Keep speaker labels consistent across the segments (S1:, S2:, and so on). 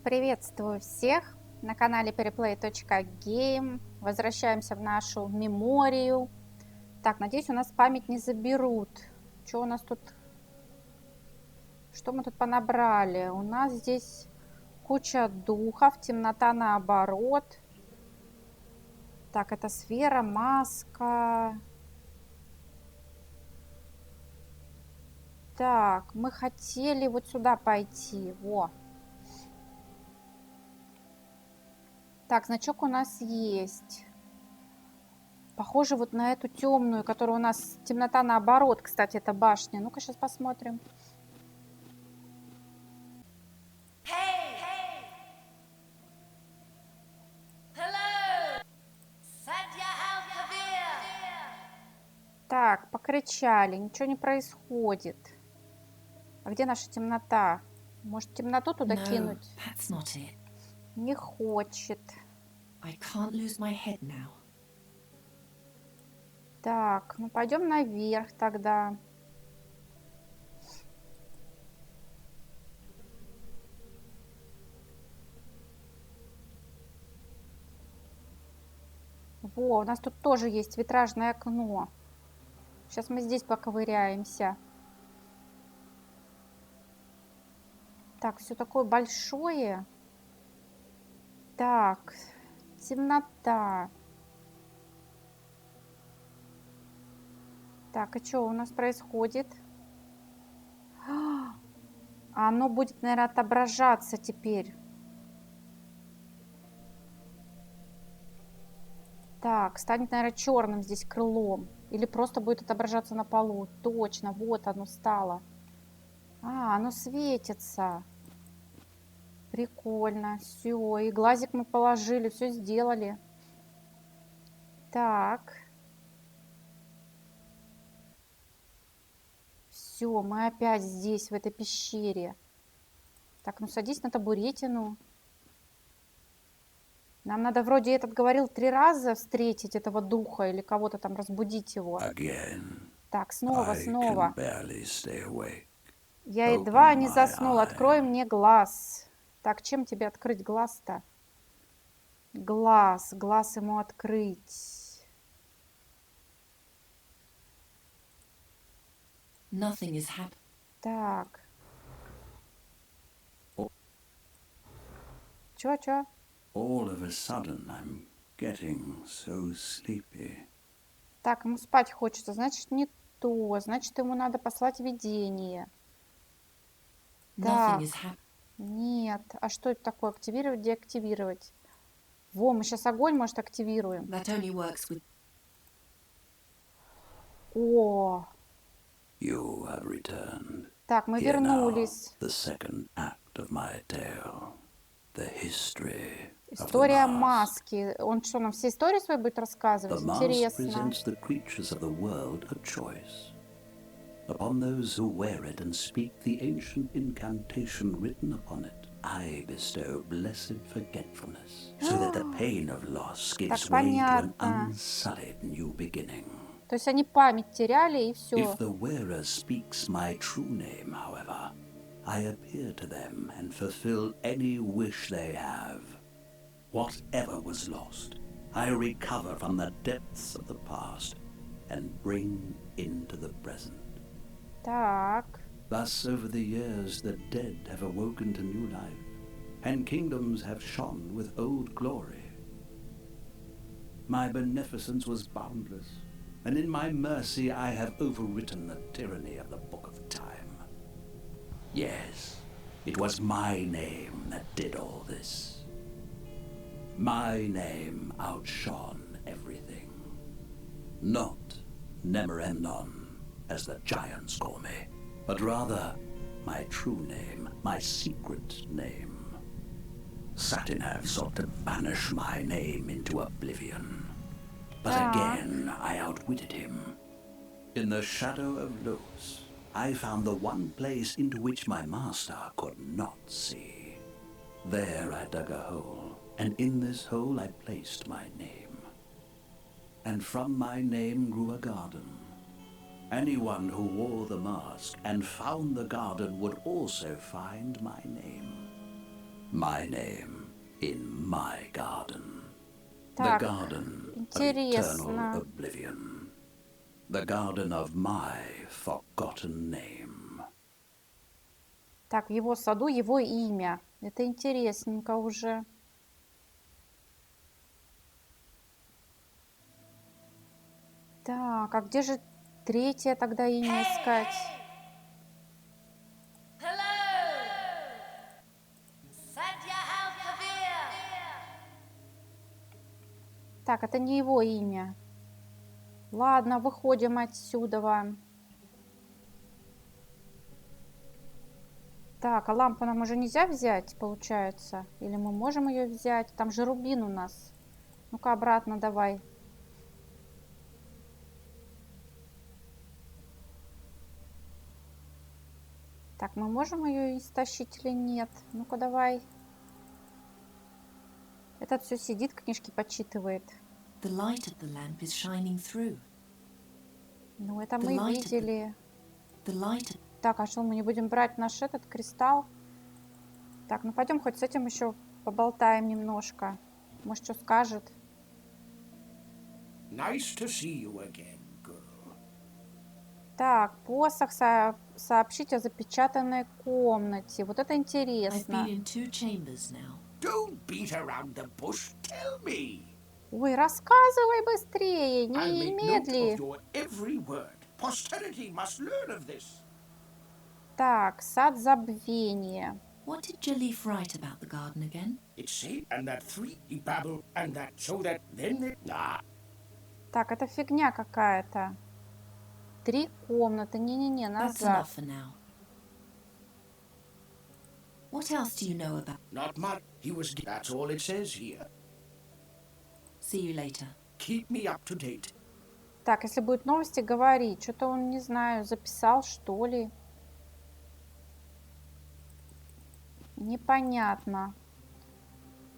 S1: Приветствую всех на канале Переплей.гейм. Возвращаемся в нашу меморию. Так, надеюсь, у нас память не заберут. Что у нас тут? Что мы тут понабрали? У нас здесь куча духов, темнота наоборот. Так, это сфера, маска. Так, мы хотели вот сюда пойти. Во. Так, значок у нас есть. Похоже вот на эту темную, которая у нас темнота наоборот, кстати, это башня. Ну-ка сейчас посмотрим. Так, покричали, ничего не происходит. А где наша темнота? Может, темноту туда кинуть? Не хочет. Так, ну пойдем наверх тогда. Во, у нас тут тоже есть витражное окно. Сейчас мы здесь поковыряемся. Так, все такое большое. Так, темнота. Так, и что у нас происходит? Оно будет, наверное, отображаться теперь. Так, станет, наверное, черным здесь крылом. Или просто будет отображаться на полу. Точно, вот оно стало. А, оно светится. Прикольно. Все, и глазик мы положили, все сделали. Так. Все, мы опять здесь, в этой пещере. Так, ну садись на табуретину. Нам надо вроде, этот говорил, 3 раза встретить этого духа или кого-то там разбудить его. Так, снова. Я едва не заснул. Открой мне глаз. Так, чем тебе открыть глаз-то? Глаз ему открыть. Так. Чё?
S2: All of a sudden I'm getting so sleepy.
S1: Так, ему спать хочется, значит не то. Значит, ему надо послать видение. Так, нет. А что это такое? Активировать, деактивировать. Во, мы сейчас огонь, может, активируем. О!
S2: You have returned.
S1: Так, мы вернулись.
S2: The second act of my tale. The history of the
S1: История
S2: mask.
S1: маски. Он что, нам все истории свои будет рассказывать?
S2: The mask
S1: Интересно.
S2: presents the creatures of the world a choice. Upon those who wear it and speak the ancient incantation written upon it, I bestow blessed forgetfulness, so that the pain of loss gives way to an unsullied new beginning.
S1: То есть они память теряли и все.
S2: If the wearer speaks my true name, however, I appear to them and fulfill any wish they have. Whatever was lost, I recover from the depths of the past and bring into the present.
S1: Так.
S2: Thus, over the years, the dead have awoken to new life, and kingdoms have shone with old glory. My beneficence was boundless, and in my mercy I have overwritten the tyranny of the Book of Time. Yes, it was my name that did all this. My name outshone everything. Not Nemeremnon, as the giants call me, but rather my true name, my secret name. Satinov sought to banish my name into oblivion. But again, I outwitted him. In the shadow of Los, I found the one place into which my master could not see. There I dug a hole, and in this hole I placed my name. And from my name grew a garden. Anyone who wore the mask and found the garden would also find my name. My name in my garden. The
S1: Так,
S2: garden of eternal
S1: интересно.
S2: oblivion. The garden of my forgotten name.
S1: Так, в его саду его имя. Это интересненько уже. Так, а где же третье тогда имя искать? Так, это не его имя. Ладно, выходим отсюда. Так, а лампу нам уже нельзя взять, получается? Или мы можем ее взять? Там же рубин у нас. Ну-ка, обратно давай. Так, мы можем ее истощить или нет? Ну-ка, давай. Этот все сидит, книжки почитывает. Ну, это мы видели. Так, а что, мы не будем брать наш этот кристалл? Так, ну пойдем хоть с этим еще поболтаем немножко. Может, что скажет.
S3: Nice to see you again, girl.
S1: Так, посох, сообщить о запечатанной комнате. Вот это интересно.
S3: Don't beat around the bush. Tell me.
S1: Ой, рассказывай быстрее,
S3: I'll
S1: не
S3: make note of
S1: медли.
S3: your every word. Posterity must learn of this.
S1: Так, сад забвения.
S4: What did Jalif write about the garden again?
S3: It's say, and that three he babble, and that so that then they... Nah.
S1: Так, это фигня какая-то. 3 комнаты. Не-не-не,
S4: That's
S1: назад.
S4: enough for now. What else do you know about?
S3: Not much. He was... That's all it says here.
S4: See you later.
S3: Keep me up to date.
S1: Так, если будет новости, говори. Что-то он, не знаю, записал, что ли. Непонятно.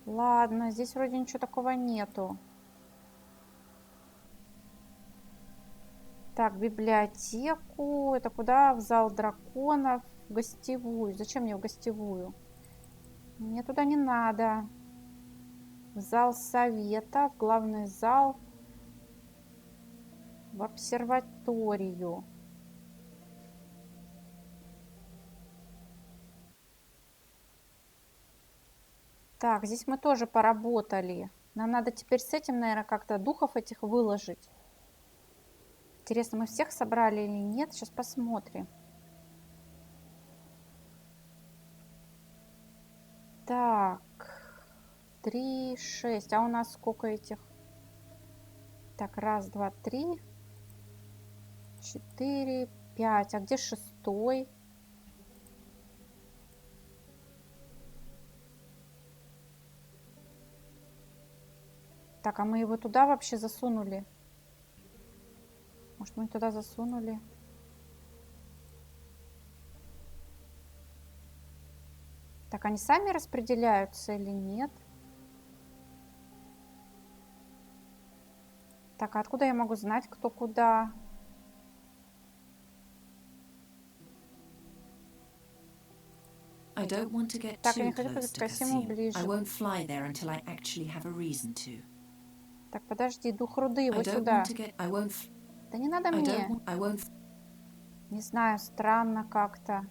S1: Ладно, здесь вроде ничего такого нету. Так, библиотеку. Это куда? В зал драконов. В гостевую. Зачем мне в гостевую? Мне туда не надо. В зал совета. В главный зал. В обсерваторию. Так, здесь мы тоже поработали. Нам надо теперь с этим, наверное, как-то духов этих выложить. Интересно, мы всех собрали или нет? Сейчас посмотрим. Так, 3, 6. А у нас сколько этих? Так, 1, 2, 3, 4, 5. А где 6-й? Так, а мы его туда вообще засунули? Может, мы туда засунули? Так, они сами распределяются или нет? Так, а откуда я могу знать, кто куда?
S4: I don't want to get
S1: Так, я
S4: too
S1: не хочу
S4: close to
S1: подпускать ему
S4: Kasim.
S1: ближе.
S4: I won't fly there until I actually have a reason to.
S1: Так, подожди, дух руды,
S4: I
S1: его
S4: don't
S1: сюда.
S4: want to get. I won't.
S1: Да не надо
S4: I
S1: мне.
S4: don't want. I won't.
S1: Не знаю, странно как-то.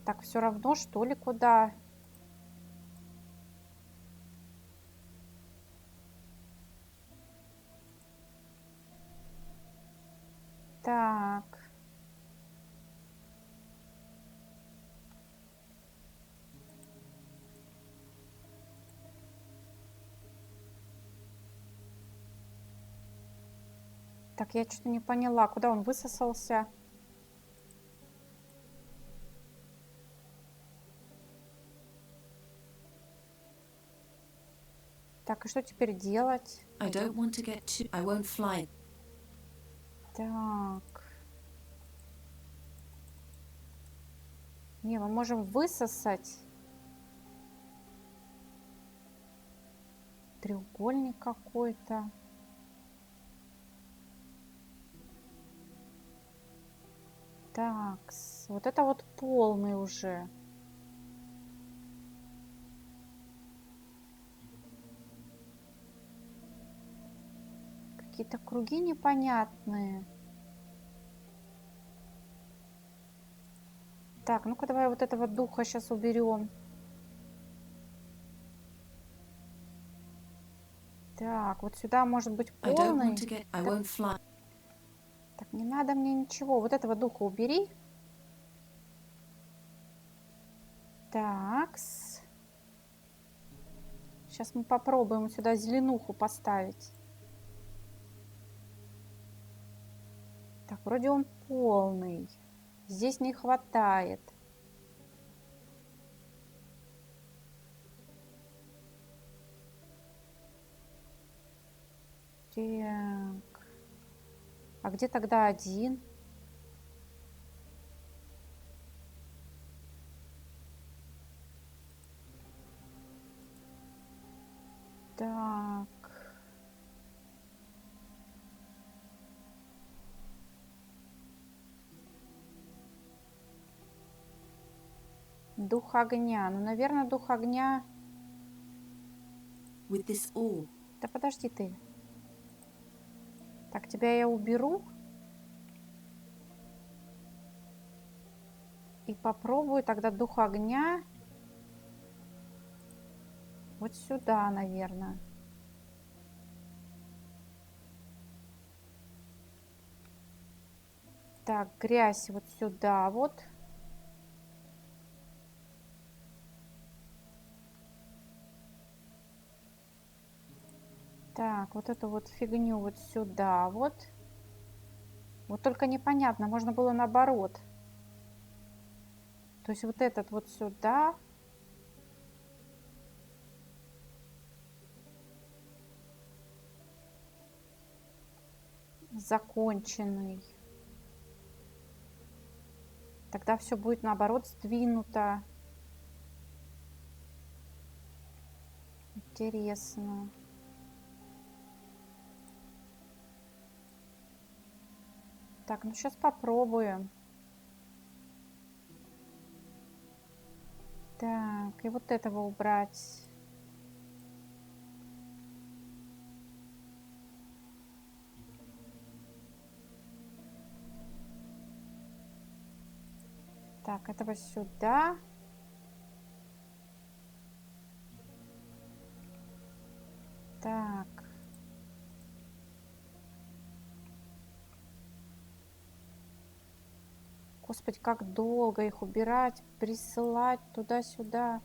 S1: Так, все равно, что ли, куда? Так. Так, я что-то не поняла, куда он высосался. Так, и что теперь делать?
S4: I don't want to get too. I won't fly.
S1: Так. Не, мы можем высосать. Треугольник какой-то. Так, вот это вот полный уже. Какие-то круги непонятные. Так, ну-ка давай вот этого духа сейчас уберем. Так, вот сюда может быть
S4: I don't
S1: полный.
S4: want to get. I won't fly.
S1: Так, не надо мне ничего. Вот этого духа убери. Так. Сейчас мы попробуем сюда зеленуху поставить. Так, вроде он полный. Здесь не хватает. Так. А где тогда один? Так. Дух огня. Ну, наверное, дух огня...
S4: With this all.
S1: Да подожди ты. Так, тебя я уберу. И попробую тогда дух огня. Вот сюда, наверное. Так, грязь вот сюда вот. Так, вот эту вот фигню вот сюда вот. Вот только непонятно, можно было наоборот. То есть вот этот вот сюда. Законченный. Тогда все будет наоборот сдвинуто. Интересно. Так, ну сейчас попробуем. Так, и вот этого убрать. Так, этого сюда. Так. Господи, как долго их убирать, присылать туда-сюда.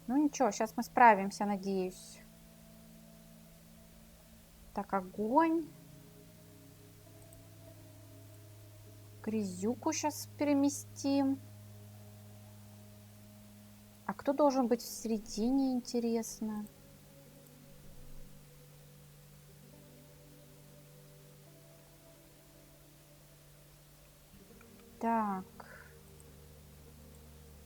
S1: Ну ничего, сейчас мы справимся, надеюсь. Так, огонь. Грязюку сейчас переместим. А кто должен быть в середине, интересно? Так.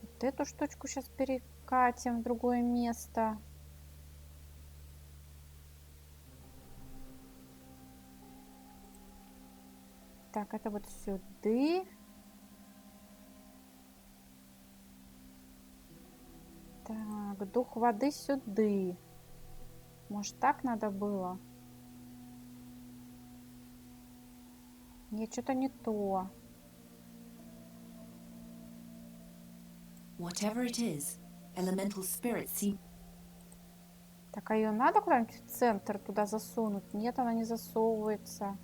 S1: Вот эту штучку сейчас перекатим в другое место. Так, это вот сюда. Так, дух воды сюда. Может, так надо было? Нет, что-то не то.
S4: Whatever it is, elemental spirits seem.
S1: Так, а ее надо куда-нибудь в центр туда засунуть? Нет, она не засовывается.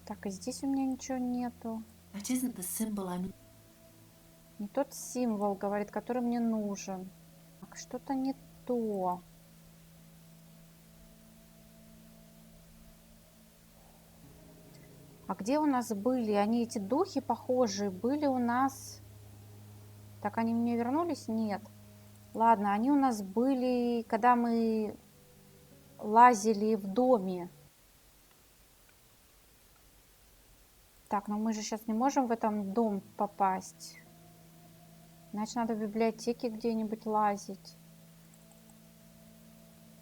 S1: Так, и здесь у меня ничего нету.
S4: That isn't the symbol I'm.
S1: Не тот символ, говорит, который мне нужен. Так, что-то не то. А где у нас были? Они, эти духи похожие, были у нас... Так, они мне вернулись? Нет. Ладно, они у нас были, когда мы лазили в доме. Так, но мы же сейчас не можем в этом дом попасть. Значит, надо в библиотеке где-нибудь лазить.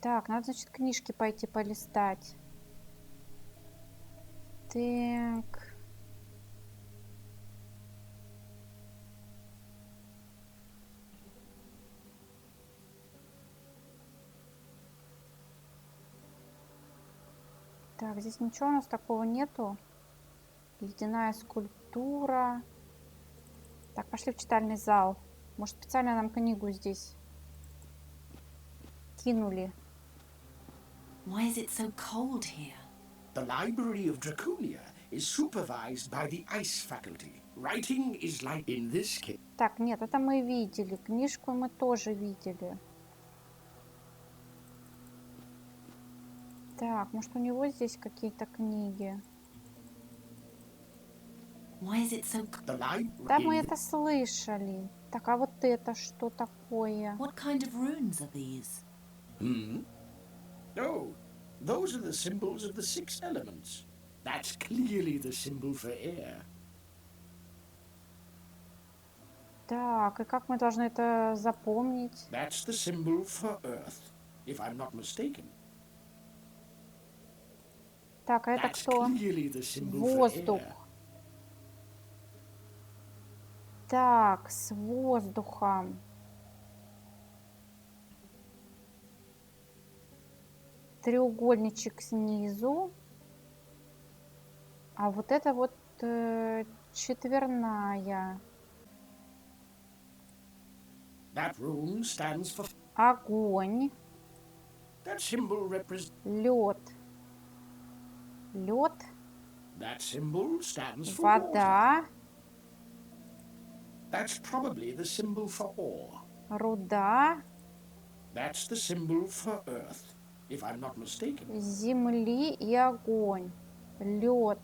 S1: Так, надо, значит, книжки пойти полистать. Так. Так, здесь ничего у нас такого нету. Ледяная скульптура. Так, пошли в читальный зал. Может, специально нам книгу здесь кинули.
S4: Why is it so cold here?
S3: The Library of Draconia is supervised by the Ice Faculty. Writing is like in this case.
S1: Так, нет, это мы видели. Книжку мы тоже видели. Так, может, у него здесь какие-то книги?
S4: Why is it so
S3: The library.
S1: Да, мы это слышали. Так, а вот это что такое?
S4: What kind of runes are these?
S3: Oh, those are the symbols of the 6 elements. That's clearly the symbol for air.
S1: Так, и как мы должны это запомнить?
S3: That's the symbol for earth, if I'm not mistaken.
S1: Так, а это
S3: That's
S1: кто?
S3: clearly the symbol for
S1: Воздух.
S3: air.
S1: Так, с воздухом. Треугольничек снизу. А вот это вот четверная.
S3: That rune stands for.
S1: Огонь.
S3: That symbol represents.
S1: Лед. Лед.
S3: That symbol stands for water.
S1: Вода.
S3: That's probably the symbol for ore.
S1: Руда.
S3: That's the symbol for earth, if I'm not mistaken.
S1: Земли и огонь. Лед.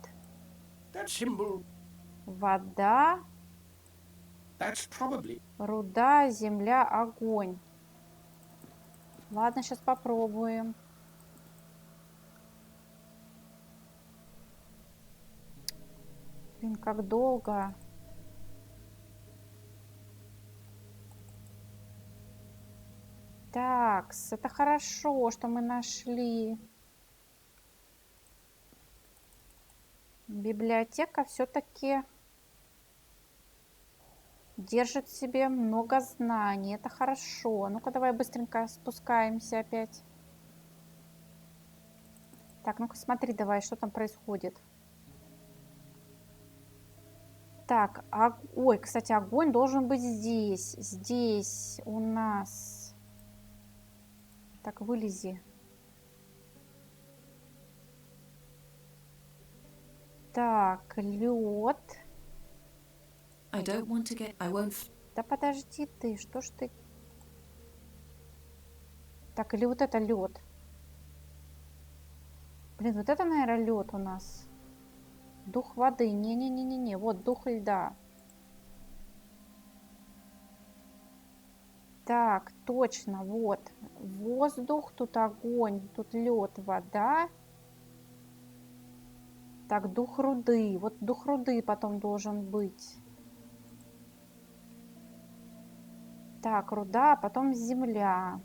S3: That symbol.
S1: Вода.
S3: That's probably.
S1: Руда, земля, огонь. Ладно, сейчас попробуем. Блин, как долго. Так, это хорошо, что мы нашли. Библиотека все-таки держит в себе много знаний. Это хорошо. Ну-ка, давай быстренько спускаемся опять. Так, ну-ка смотри, давай, что там происходит. Так, ой, кстати, огонь должен быть здесь. Здесь у нас... Так, вылези. Так, лед.
S4: I don't want to get. I won't.
S1: Да подожди ты, что ж ты... Так, или вот это лед. Блин, вот это, наверное, лед у нас. Дух воды. Не-не-не-не-не. Вот дух льда. Так, точно, вот. Воздух, тут огонь, тут лед, вода. Так, дух руды. Вот дух руды потом должен быть. Так, руда, а потом земля.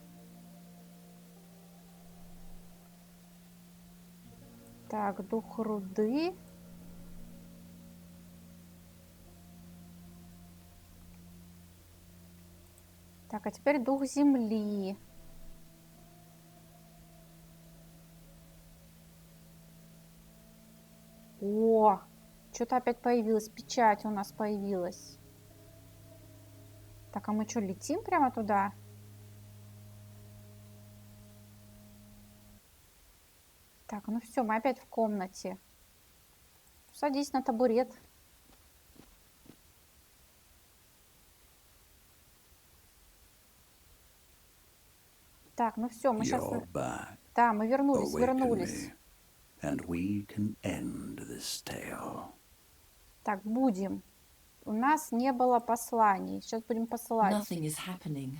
S1: Так, дух руды. Так, а теперь дух земли. О, что-то опять появилась. Печать у нас появилась. Так, а мы что, летим прямо туда? Так, ну все, мы опять в комнате. Садись на табурет. Так, ну все, мы сейчас...
S2: You're back,
S1: Да, мы вернулись,
S2: awaken
S1: вернулись.
S2: me, and we can end this tale.
S1: Так, будем. У нас не было посланий. Сейчас будем посылать.
S4: Nothing is happening.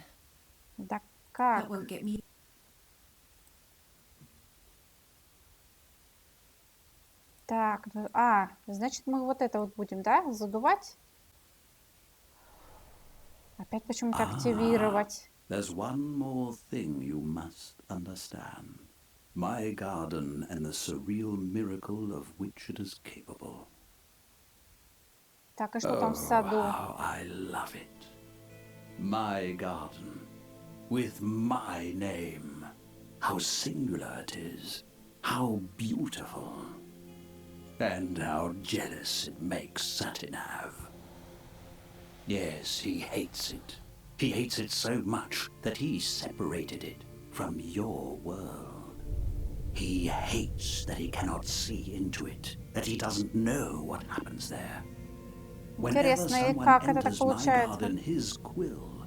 S1: Да
S4: That
S1: как?
S4: won't get me.
S1: Так, значит, мы вот это вот будем, да, задувать? Опять почему-то активировать.
S2: There's one more thing you must understand. My garden and the surreal miracle of which it is capable.
S1: Так, и что там в
S2: Oh,
S1: саду?
S2: how I love it. My garden, with my name. How singular it is. How beautiful. And how jealous it makes Satinav. Yes, he hates it. He hates it so much that he separated it from your world. He hates that he cannot see into it, that he doesn't know what happens there. Whenever
S1: Интересно, и
S2: someone
S1: как это так
S2: enters my
S1: получается?
S2: garden, his quill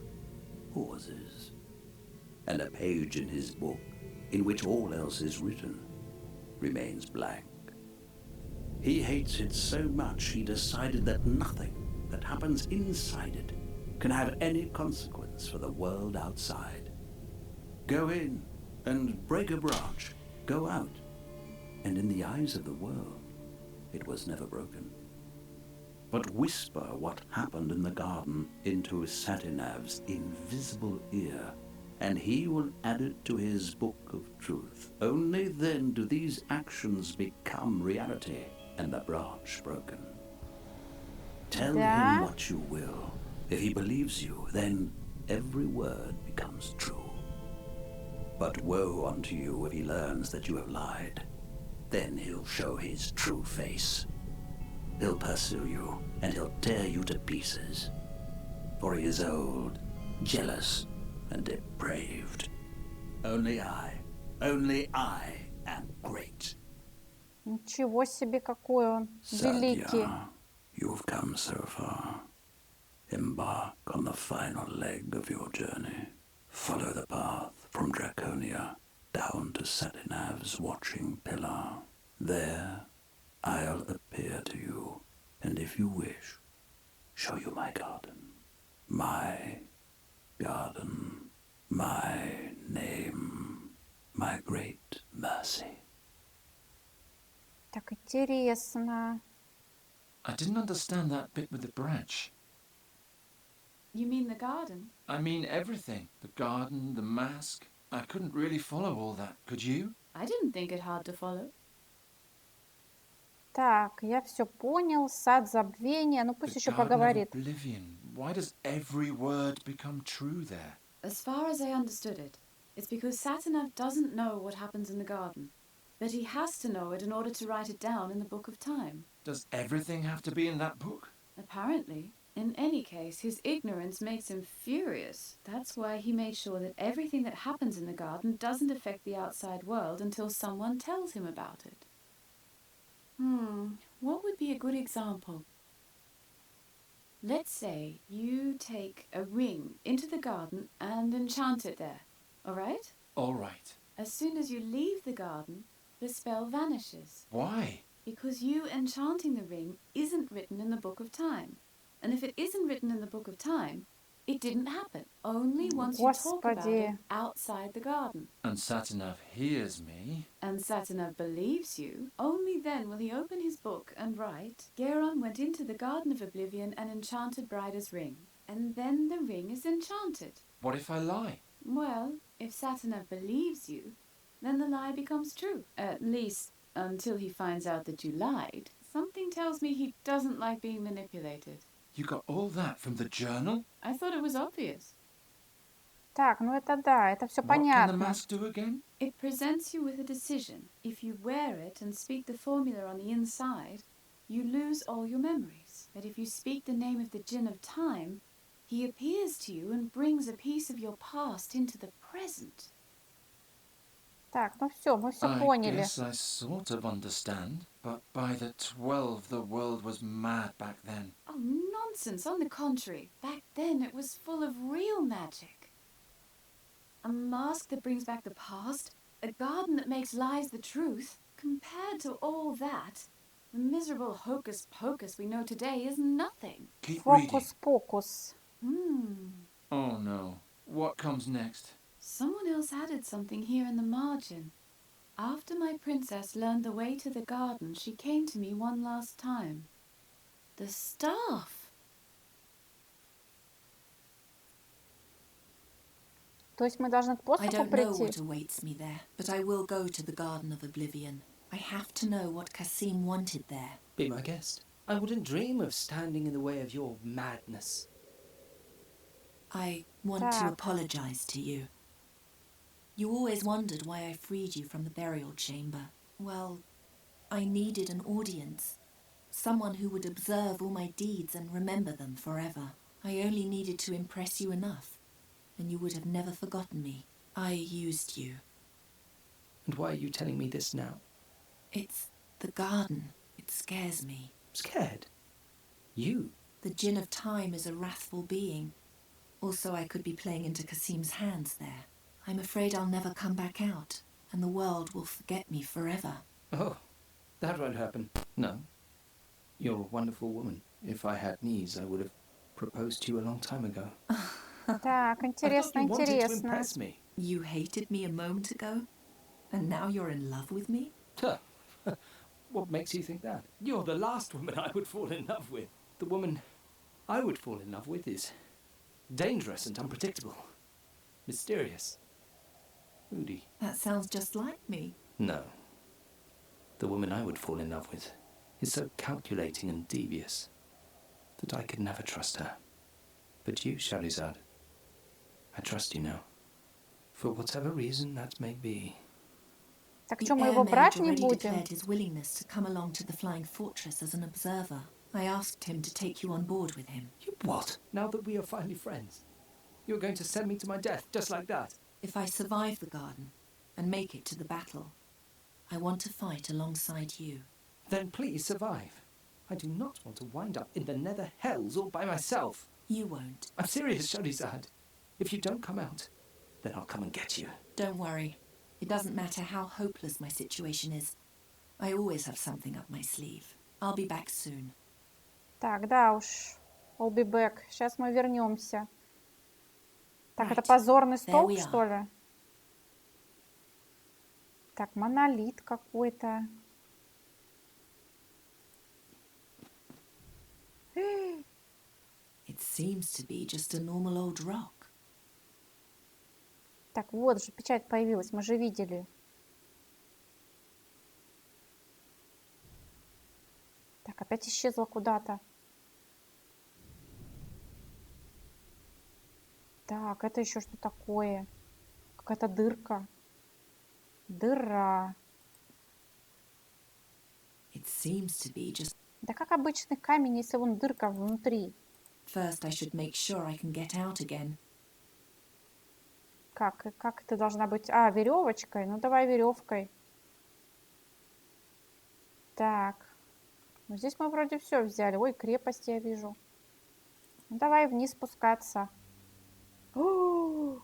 S2: pauses, and a page in his book, in which all else is written, remains blank. He hates it so much he decided that nothing that happens inside it can have any consequence for the world outside. Go in and break a branch. Go out. And in the eyes of the world, it was never broken. But whisper what happened in the garden into Satinav's invisible ear, and he will add it to his book of truth. Only then do these actions become reality and the branch broken. Tell him
S1: Да?
S2: what you will. If he believes you, then every word becomes true. But woe unto you if he learns that you have lied. Then he'll show his true face. He'll pursue you, and he'll tear you to pieces. For he is old, jealous, and depraved. Only I am great.
S1: Ничего себе, какой он великий.
S2: Sadhya, you've come so far. Embark on the final leg of your journey. Follow the path from Draconia down to Satinav's watching pillar. There, I'll appear to you, and if you wish, show you my garden. My garden, my name, my great mercy.
S1: Так интересно.
S5: I didn't understand that bit with the branch.
S4: You mean the garden?
S5: I mean everything. The garden, the mask. I couldn't really follow all that, could you?
S4: I didn't think it hard to follow.
S1: Так, я все понял. Сад забвения. Ну, пусть
S5: The
S1: еще
S5: Garden of
S1: поговорит.
S5: Oblivion. Why does every word become true there?
S4: As far as I understood it, it's because Satinav doesn't know what happens in the garden, but he has to know it in order to write it down in the Book of Time.
S5: Does everything have to be in that book?
S4: Apparently. In any case, his ignorance makes him furious. That's why he made sure that everything that happens in the garden doesn't affect the outside world until someone tells him about it. What would be a good example? Let's say you take a ring into the garden and enchant it there, all right?
S5: All right.
S4: As soon as you leave the garden, the spell vanishes.
S5: Why?
S4: Because you enchanting the ring isn't written in the Book of Time. And if it isn't written in the Book of Time, it didn't happen. Only once you talk about it
S1: Господи.
S4: outside the garden.
S5: And Satinav hears me.
S4: And Satinav believes you, only then will he open his book and write, Geron went into the Garden of Oblivion and enchanted Brida's ring. And then the ring is enchanted.
S5: What if I lie?
S4: Well, if Satinav believes you, then the lie becomes true. At least, until he finds out that you lied. Something tells me he doesn't like being manipulated.
S5: You got all that from the journal?
S4: I thought it was obvious.
S1: Так, ну это да, это все
S5: What can the
S1: понятно.
S5: mask do again?
S4: It presents you with a decision. If you wear it and speak the formula on the inside, you lose all your memories. But if you speak the name of the Djinn of Time, he appears to you and brings a piece of your past into the present.
S1: Так, ну все, мы все
S5: I
S1: поняли.
S5: guess I sort of understand. But by the 12, the world was mad back then.
S4: Oh, nonsense. On the contrary, back then it was full of real magic. A mask that brings back the past, a garden that makes lies the truth. Compared to all that, the miserable hocus pocus we know today is nothing.
S5: Keep reading.
S1: Фокус-покус.
S5: Oh no. What comes next?
S4: Someone else added something here in the margin. After my princess learned the way to the garden, she came to me one last time. The staff!
S1: То есть мы должны к
S6: I
S1: поступу
S6: don't know
S1: прийти?
S6: what awaits me there, but I will go to the Garden of Oblivion. I have to know what Kasim wanted there.
S7: Be my guest. I wouldn't dream of standing in the way of your madness.
S6: I want to
S1: Так,
S6: apologize to you. You always wondered why I freed you from the burial chamber. Well, I needed an audience. Someone who would observe all my deeds and remember them forever. I only needed to impress you enough, and you would have never forgotten me. I used you.
S7: And why are you telling me this now?
S6: It's the garden. It scares me.
S7: Scared? You?
S6: The Djinn of Time is a wrathful being. Also, I could be playing into Kasim's hands there. I'm afraid I'll never come back out, and the world will forget me forever.
S7: Oh, that won't happen. No. You're a wonderful woman. If I had knees, I would have proposed to you a long time ago.
S1: так,
S7: I thought
S1: интересно,
S7: you wanted to
S1: интересно.
S7: impress me.
S6: You hated me a moment ago, and now you're in love with me?
S7: Huh. What makes you think that? You're the last woman I would fall in love with. The woman I would fall in love with is dangerous and unpredictable. Mysterious. Moody.
S6: That sounds just like me.
S7: No. The woman I would fall in love with is so calculating and devious that I could never trust her. But you, Shahrazad, I trust you now. For whatever reason that may be.
S1: Так
S6: The
S1: что, мы
S6: air
S1: его
S6: mage
S1: брать не
S6: already
S1: будем?
S6: declared his willingness to come along to the Flying Fortress as an observer. I asked him to take you on board with him.
S7: You what? Now that we are finally friends, you're going to send me to my death just like that?
S6: If I survive the garden and make it to the battle, I want to fight alongside you.
S7: Then please survive. I do not want to wind up in the nether hells all by myself.
S6: You won't.
S7: I'm serious, Shahrazad. If you don't come out, then I'll come and get you.
S6: Don't worry. It doesn't matter how hopeless my situation is. I always have something up my sleeve. I'll be back soon.
S1: Так, да уж. I'll be back. Сейчас мы вернемся. Так, это
S6: Right.
S1: позорный
S6: There
S1: столб,
S6: we are.
S1: что ли? Так, монолит какой-то.
S6: It seems to be just a normal old rock.
S1: Так, вот же печать появилась, мы же видели. Так, опять исчезла куда-то. Так, это еще что такое? Какая-то дырка. Дыра.
S6: It seems to be just...
S1: Да как обычный камень, если вон дырка внутри.
S6: First, I should make sure I can get out again.
S1: Как это должна быть? А, веревочкой? Ну, давай веревкой. Так. Ну, здесь мы вроде все взяли. Ой, крепость я вижу. Ну, давай вниз спускаться. О,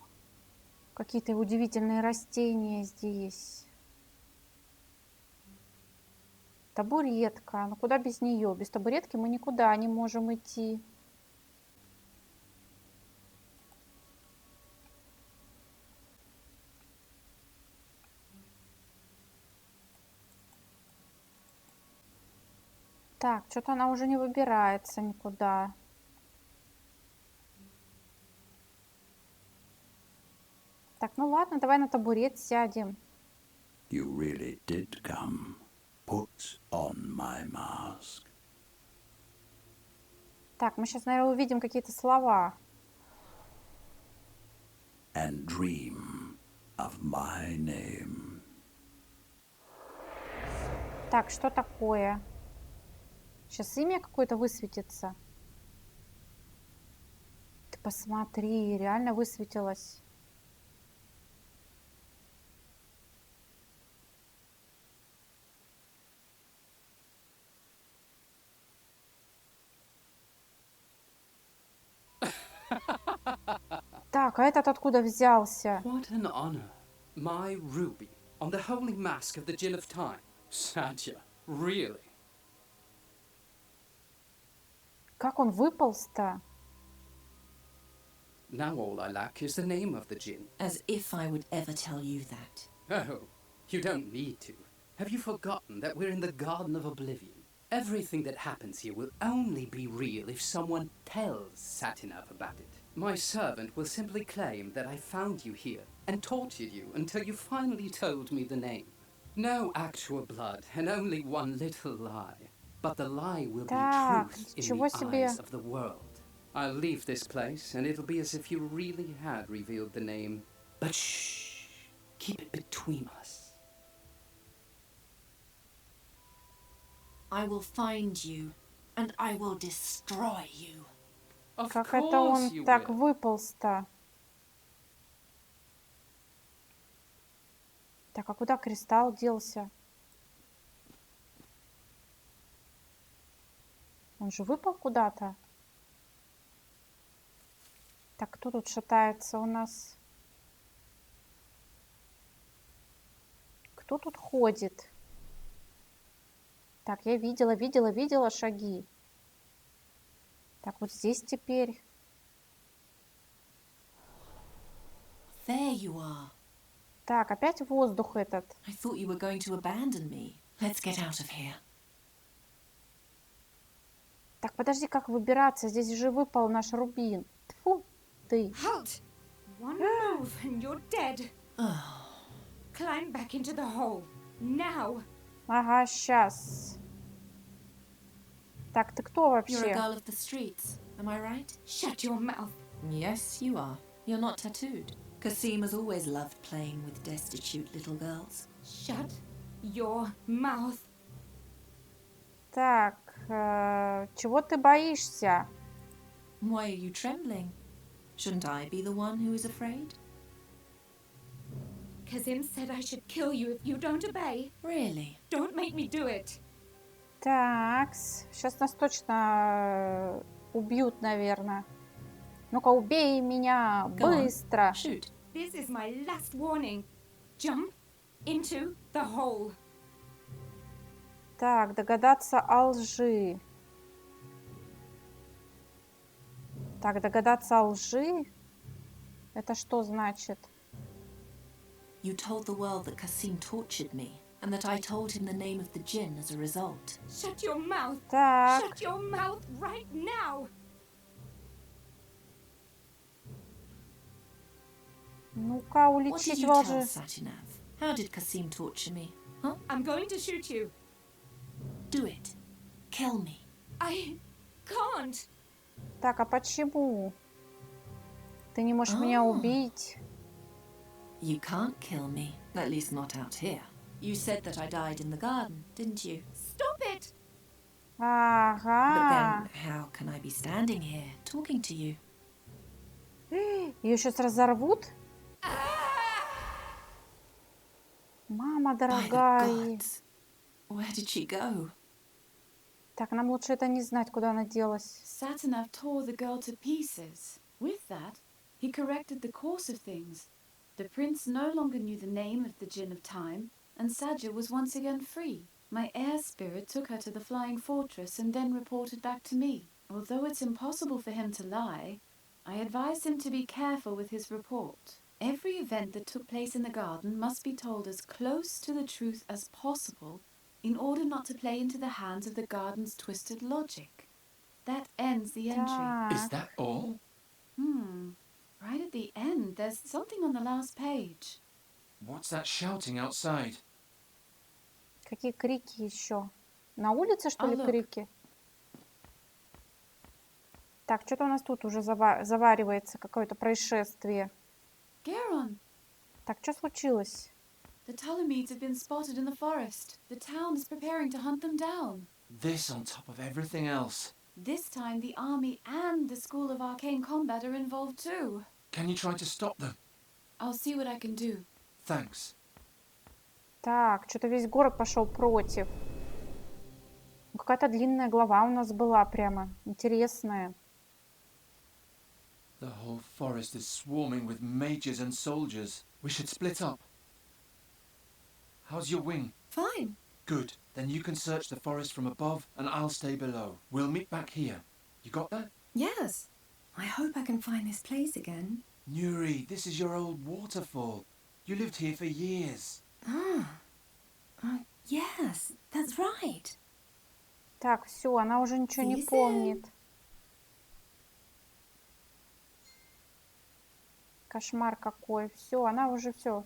S1: какие-то удивительные растения здесь. Табуретка. Ну, куда без нее? Без табуретки мы никуда не можем идти. Так, что-то она уже не выбирается никуда. Так, ну ладно, давай на табурет сядем.
S2: You really did come. Put on my mask.
S1: Так, мы сейчас, наверное, увидим какие-то слова.
S2: And dream of my name.
S1: Так, что такое? Сейчас имя какое-то высветится. Ты посмотри, реально высветилось. Так, а этот откуда взялся?
S8: What an honor. My ruby on the holy mask of the Djinn of Time. Satya, really?
S1: Как он выполз-то?
S8: Now all I lack is the name of the Djinn.
S6: As if I would ever tell you that.
S8: Oh, you don't need to. Have you forgotten that we're in the Garden of Oblivion? Everything that happens here will only be real if someone tells Satinav about it. My servant will simply claim that I found you here and tortured you until you finally told me the name. No actual blood and only one little lie. But the lie will be
S1: Так,
S8: truth in
S1: ничего
S8: the eyes
S1: себе.
S8: of the world. I'll leave this place and it'll be as if you really had revealed the name. But shh, keep it between us.
S6: I will find you, and I will destroy you.
S8: Of
S1: Как это
S8: course
S1: он
S8: you
S1: так
S8: will.
S1: выполз-то? Так, а куда кристалл делся? Он же выпал куда-то. Так, кто тут шатается у нас? Кто тут ходит? Так, я видела шаги. Так, вот здесь теперь.
S6: There you are.
S1: Так, опять воздух этот.
S6: I thought you were going to abandon me. Let's get out of here.
S1: Так, подожди, как выбираться? Здесь же выпал наш рубин. Тьфу ты.
S9: Halt! One move and you're dead. Climb back into the hole. Now!
S1: Ага, сейчас. Так, ты кто
S6: You're a
S1: вообще?
S6: girl of the streets, am I right?
S9: Shut your mouth.
S6: Yes, you are. You're not tattooed. Kasim has always loved playing with destitute little girls.
S9: Shut your mouth.
S1: Так, чего ты боишься?
S6: Why are you trembling? Shouldn't I be the one who is afraid?
S9: Kazim said I should kill you if you don't obey.
S6: Really?
S9: Don't make me do it.
S1: Так, сейчас нас точно убьют, наверное. Ну-ка, убей меня
S6: Go on.
S1: быстро.
S6: Shoot.
S9: This is my last warning. Jump into the hole.
S1: Так, догадаться о лжи. Так, догадаться о лжи? Это что значит?
S6: You told the world that Kasim tortured me, and that I told him the name of the jinn as a result.
S9: Shut your mouth.
S1: Так,
S9: Shut your mouth right now.
S1: ну-ка,
S6: What did
S1: уличить
S6: you
S1: во
S6: tell
S1: лжи.
S6: Satinav? How did Kasim torture me? Huh?
S9: I'm going to shoot you.
S6: Do it. Kill me.
S9: I can't.
S1: Так, а почему? Ты не можешь меня убить?
S6: You can't kill me, at least not out here. You said that I died in the garden, didn't you?
S9: Stop it.
S6: But
S1: Ага.
S6: then, how can I be standing here talking to you?
S1: Ее сейчас разорвут? Мама
S6: By the
S1: дорогая.
S6: gods. Where did she go?
S1: Так, нам лучше это не знать, куда она делась.
S4: Satanav tore the girl to pieces. With that, he corrected the course of things. The prince no longer knew the name of the Djinn of Time, and Saja was once again free. My air spirit took her to the flying fortress and then reported back to me. Although it's impossible for him to lie, I advised him to be careful with his report. Every event that took place in the garden must be told as close to the truth as possible in order not to play into the hands of the garden's twisted logic. That ends the entry.
S5: Is
S1: Так,
S5: that all?
S4: Right at the end, there's something on the last page.
S5: What's that shouting outside?
S1: какие крики еще? На улице, что ли,
S4: look.
S1: крики? Так, что-то у нас тут уже заваривается, какое-то происшествие.
S4: Geron,
S1: Так, что случилось?
S4: the Ptolemies have been spotted in the forest. The town is preparing to hunt them down.
S5: This on top of everything else.
S4: This time, the army and the School of Arcane Combat are involved too.
S5: Can you try to stop them?
S4: I'll see what I can do.
S5: Thanks.
S1: Так, что-то весь город пошел против. Ну, какая-то длинная глава у нас была прямо. Интересная.
S5: The whole forest is swarming with mages and soldiers. We should split up. How's your wing?
S6: Fine.
S5: Good. Then you can search the forest from above and I'll stay below. We'll meet back here. You got that?
S10: Yes. I hope I can find this place again.
S5: Nuri, this is your old waterfall. You lived here for years.
S10: Yes, that's right.
S1: Так, все, она уже ничего не
S10: See you soon.
S1: помнит. Кошмар какой. Все, она уже все.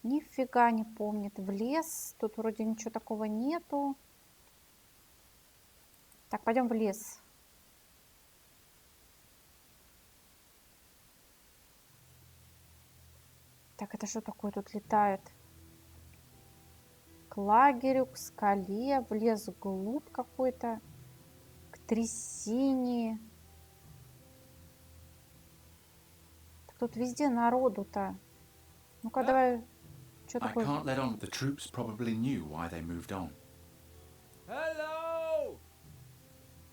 S1: Нифига не помнит. В лес. Тут вроде ничего такого нету. Так, пойдем в лес. Так, это что такое тут летает? К лагерю, к скале, в лес вглубь какой-то, к трясине. Так тут везде народу-то. Ну-ка, давай. Что
S5: I
S1: такое?
S5: can't let on. The troops probably knew why they moved on.
S11: Hello!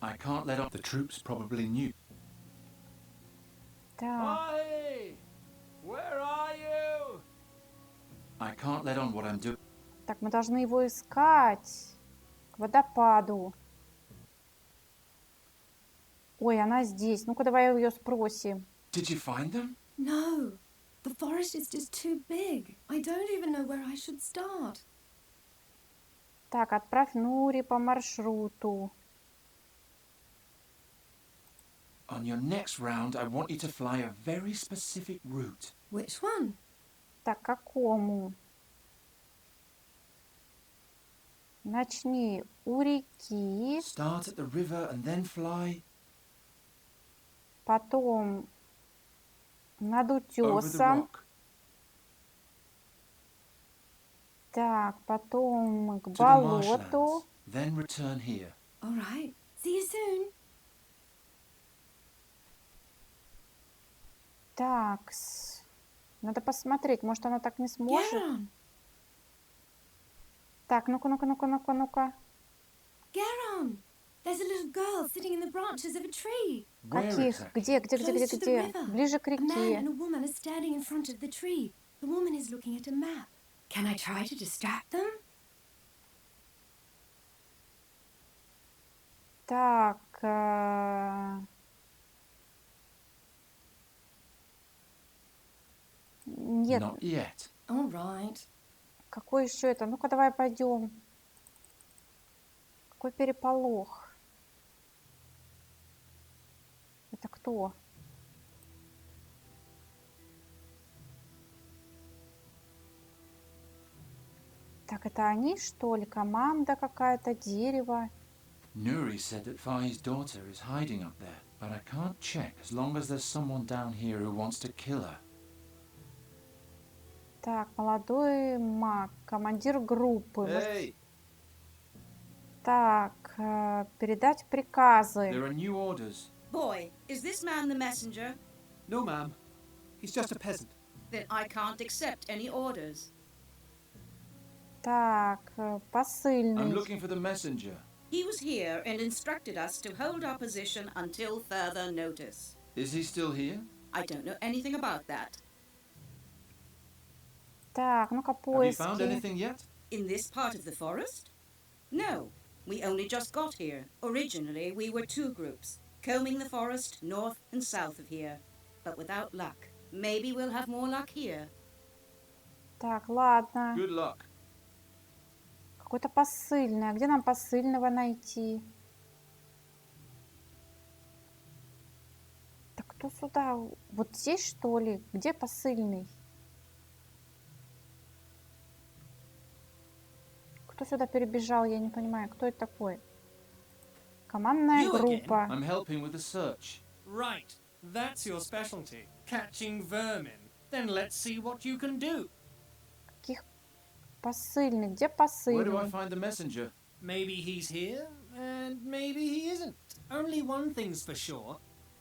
S5: I can't let on. The troops probably knew.
S1: Так,
S11: Hey! Where are you?
S5: I can't let on what I'm doing.
S1: так, мы должны его искать. К водопаду. Ой, она здесь. Ну-ка, давай ее спросим.
S5: Did you find them?
S10: No, the forest is just too big. I don't even know where I should start.
S1: Так, отправь Нури по маршруту.
S5: On your next round, I want you to fly a very specific route.
S10: Which one?
S1: Так, какому? Начни у реки,
S5: Start at the river and then fly
S1: потом над
S5: over the
S1: утесом.
S5: rock
S1: Так, потом к
S5: to the
S1: болоту.
S5: marshlands. Then return here.
S10: All right. See you soon.
S1: Так, надо посмотреть, может она так не
S10: Get
S1: сможет.
S10: on.
S1: Так, ну-ка, ну-ка, ну-ка, ну-ка, ну-ка.
S10: Get on. There's a little girl sitting in the branches of a tree.
S5: Where
S1: Каких?
S5: exactly?
S1: Где, где, где, где,
S10: Close to the
S1: где?
S10: river.
S1: Ближе к
S10: A man
S1: реке.
S10: and a woman are standing in front of the tree. The woman is looking at a map. Can I try to distract them?
S1: Так, нет,
S5: Not yet.
S10: All right.
S1: какой еще это? Ну-ка, давай пойдем. Какой переполох? Это кто? Так, это они, что ли? Команда какая-то, дерево.
S5: Nuri said that Fi's daughter is hiding up there, but I can't check as long as there's someone down here who wants to kill her.
S1: Так, молодой маг, командир группы.
S5: Hey,
S1: Так, передать приказы.
S5: there are new orders.
S12: Boy, is this man the messenger?
S11: No, ma'am. He's just a peasant.
S12: Then I can't accept any orders.
S1: Так,
S5: I'm
S1: посыльный.
S5: looking for the messenger.
S12: He was here and instructed us to hold our position until further notice.
S5: Is he still here?
S12: I don't know anything about that.
S1: Так, ну-ка,
S5: Have you found
S1: поиски.
S5: anything yet?
S12: In this part of the forest? No, we only just got here. Originally, we were two groups, combing the forest north and south of here, but without luck. Maybe we'll have more luck here.
S1: Так, ладно.
S5: Good luck.
S1: Какой-то посыльный. А где нам посыльного найти? Так кто сюда? Вот здесь, что ли? Где посыльный? Кто сюда перебежал? Я не понимаю. Кто это такой? Командная
S11: You again?
S1: группа.
S5: I'm helping with the search.
S11: Right. That's your specialty. Catching vermin. Then let's see what you can do.
S1: Каких посыльных? Где
S5: Where do I
S1: посыльный?
S5: find the messenger?
S11: Maybe he's here, and maybe he isn't. Only one thing's for sure.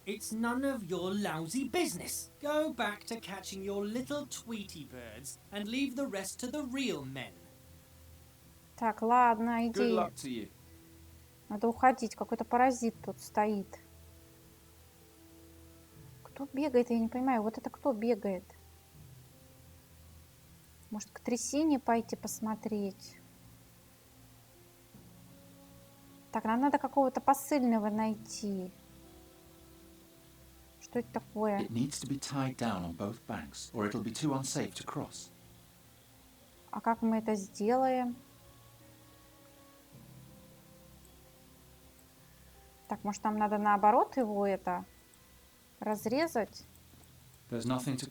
S11: It's none of your lousy business. Go back to catching your little Tweety birds and leave the rest to the real men.
S1: Так, ладно,
S5: Good
S1: иди.
S5: luck to you.
S1: Надо уходить. Какой-то паразит тут стоит. Кто бегает? Я не понимаю. Вот это кто бегает? Может, к трясине пойти посмотреть? Так, нам надо какого-то посыльного найти. Что это такое?
S5: It needs to be tied down on both banks, or it'll be too unsafe to cross.
S1: А как мы это сделаем? Так, может, нам надо наоборот его это разрезать?
S5: There's nothing to...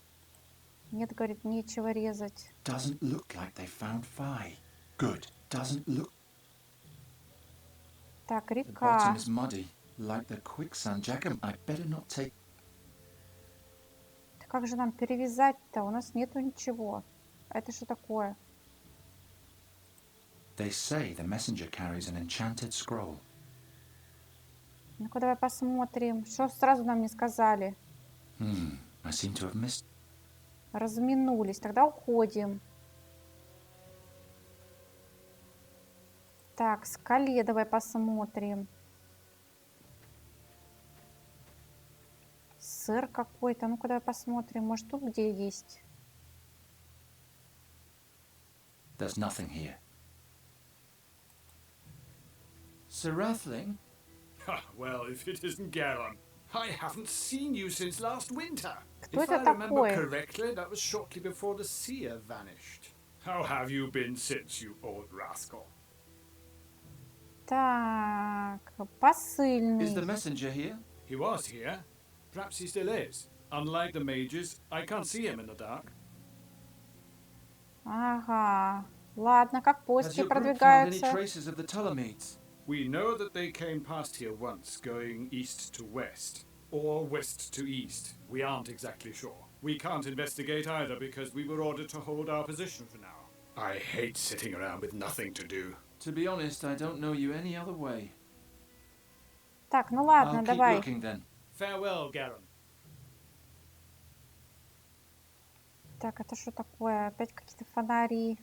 S1: Нет, говорит, нечего резать.
S5: Doesn't look like they found Phi. Good. Doesn't look...
S1: Так,
S5: The bottom
S1: река.
S5: is muddy, like the quicksand. Jackham, I better not take...
S1: Да как же нам перевязать-то? У нас нету ничего. А это что такое?
S5: They say the messenger carries an enchanted scroll.
S1: Ну-ка, давай посмотрим. Что сразу нам не сказали?
S5: I seem to have missed...
S1: Разминулись. Тогда уходим. Так, скале давай посмотрим. Сыр какой-то. Ну-ка, давай посмотрим. Может, тут где есть?
S5: There's nothing here. Sir Rathling?
S13: Well, if it isn't Garon. I haven't seen you since last winter.
S1: Кто
S13: If
S1: это
S13: I remember
S1: такой?
S13: correctly, that was shortly before the seer vanished. How have you been since, you old rascal?
S1: Так,
S5: Is the
S1: посыльный.
S5: messenger here?
S13: He was here. Perhaps he still is. Unlike the mages, I can't see him in the dark.
S1: Ага. Ладно, как
S5: Has
S1: почты
S5: your group found any
S1: продвигаются?
S5: traces of the Ptolemies?
S13: We know that they came past here once, going east to west. Or west to east. We aren't exactly sure. We can't investigate either because we were ordered to hold our position for now. I hate sitting around with nothing to do.
S5: To be honest, I don't know you any other way.
S1: Так, ну
S5: I'll
S1: ладно,
S5: keep
S1: давай.
S5: looking then.
S13: Farewell, Garon.
S1: Так, это что такое? Опять какие-то фонари.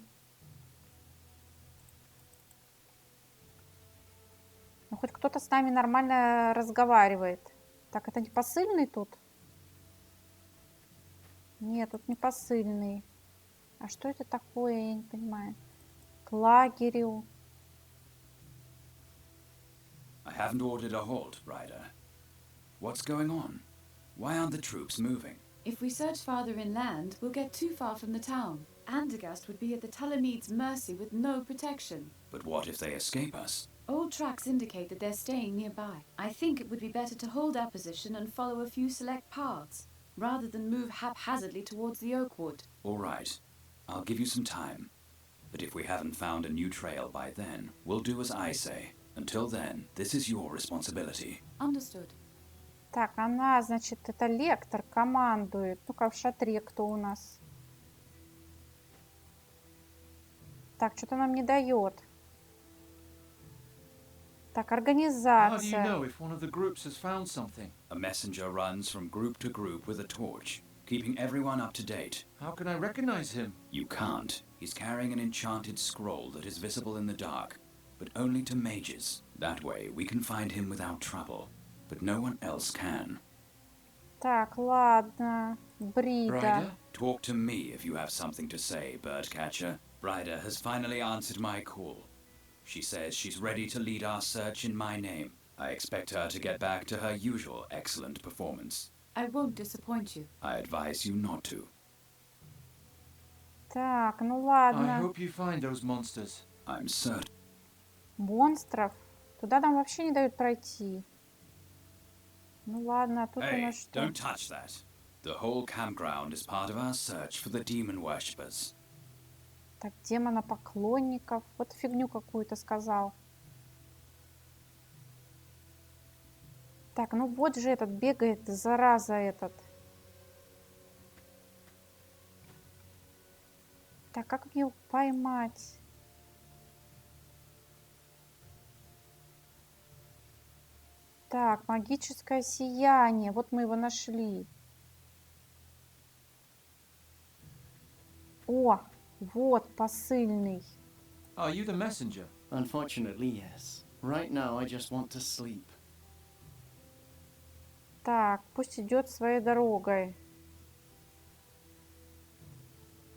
S1: Ну, хоть кто-то с нами нормально разговаривает. Так, это не посыльный тут? Нет, тут не посыльный. А что это такое, я не понимаю. К лагерю.
S2: I haven't ordered a halt, Ryder. What's going on? Why aren't the troops moving?
S4: If we search farther inland, we'll get too far from the town. Andergast would be at the Talamede's mercy with no protection.
S2: But what if they escape us?
S4: Old tracks indicate that they're staying nearby. I think it would be better to hold our position and follow a few select paths, rather than move haphazardly towards the Oakwood.
S2: All right. I'll give you some time. But if we haven't found a new trail by then, we'll do as I say. Until then, this is your responsibility.
S4: Understood.
S1: Так, она, значит, это лектор командует. Ну-ка, в шатре кто у нас? Так, что-то нам не дает. Так,
S5: How do you
S1: организация.
S5: know if one of the groups has found something?
S2: A messenger runs from group to group with a torch, keeping everyone up to date.
S5: How can I recognize him?
S2: You can't. He's carrying an enchanted scroll that is visible in the dark, but only to mages. That way, we can find him without trouble, but no one else can.
S1: Так, ладно. Брида.
S5: Ryder?
S2: Talk to me if you have something to say, Birdcatcher. Ryder has finally answered my call. She says she's ready to lead our search in my name. I expect her to get back to her usual excellent performance.
S4: I won't disappoint you.
S2: I advise you not to.
S1: Так, ну
S5: I
S1: ладно.
S5: hope you find those monsters.
S2: I'm certain.
S1: Монстров. Туда нам вообще не дают пройти. Ну ладно, а тут у
S2: Hey,
S1: нас что?
S2: don't touch that. The whole campground is part of our search for the demon worshippers.
S1: Так, демона поклонников. Вот фигню какую-то сказал. Так, ну вот же этот бегает, зараза этот. Так, как мне его поймать? Так, магическое сияние. Вот мы его нашли. О, вот посыльный.
S5: Are you the messenger?
S14: Unfortunately, yes. Right now, I just want to sleep.
S1: Так, пусть идет своей дорогой.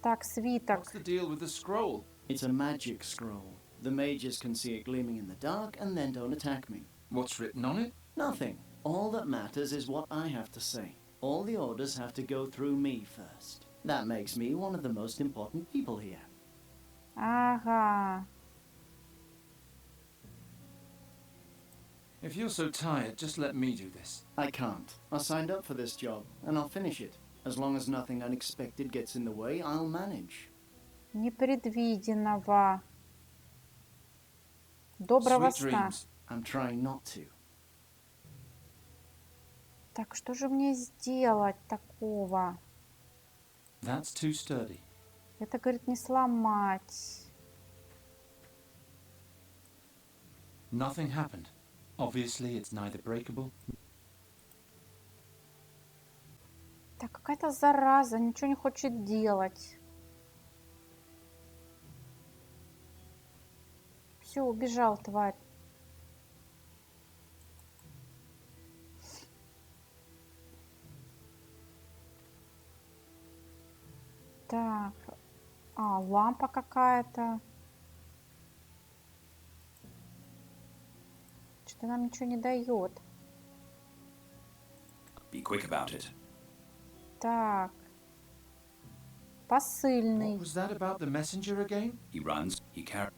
S1: Так, свиток.
S5: What's the deal with the scroll?
S14: It's a magic scroll. The mages can see it gleaming in the dark and then don't attack me.
S5: What's written on it?
S14: Nothing. All that matters is what I have to say. All the orders have to go through me first. That makes me one of the most important people here.
S1: Ага.
S5: If you're so tired, just let me do this.
S14: I can't. I signed up for this job, and I'll finish it. As long as nothing unexpected gets in the way, I'll manage.
S1: Непредвиденного. Доброго
S5: Sweet
S1: сна.
S5: dreams.
S14: I'm trying not to.
S1: Так, что же мне сделать такого?
S5: That's too sturdy.
S1: Это, говорит, не сломать.
S5: Nothing happened. Obviously, it's neither breakable.
S1: Так, какая-то зараза, ничего не хочет делать. Все, убежал, тварь. Так, лампа какая-то. Что-то нам ничего не дает.
S2: Be quick about it.
S1: Так. Посыльный.
S5: What was that about the messenger again?
S2: He runs, he carries.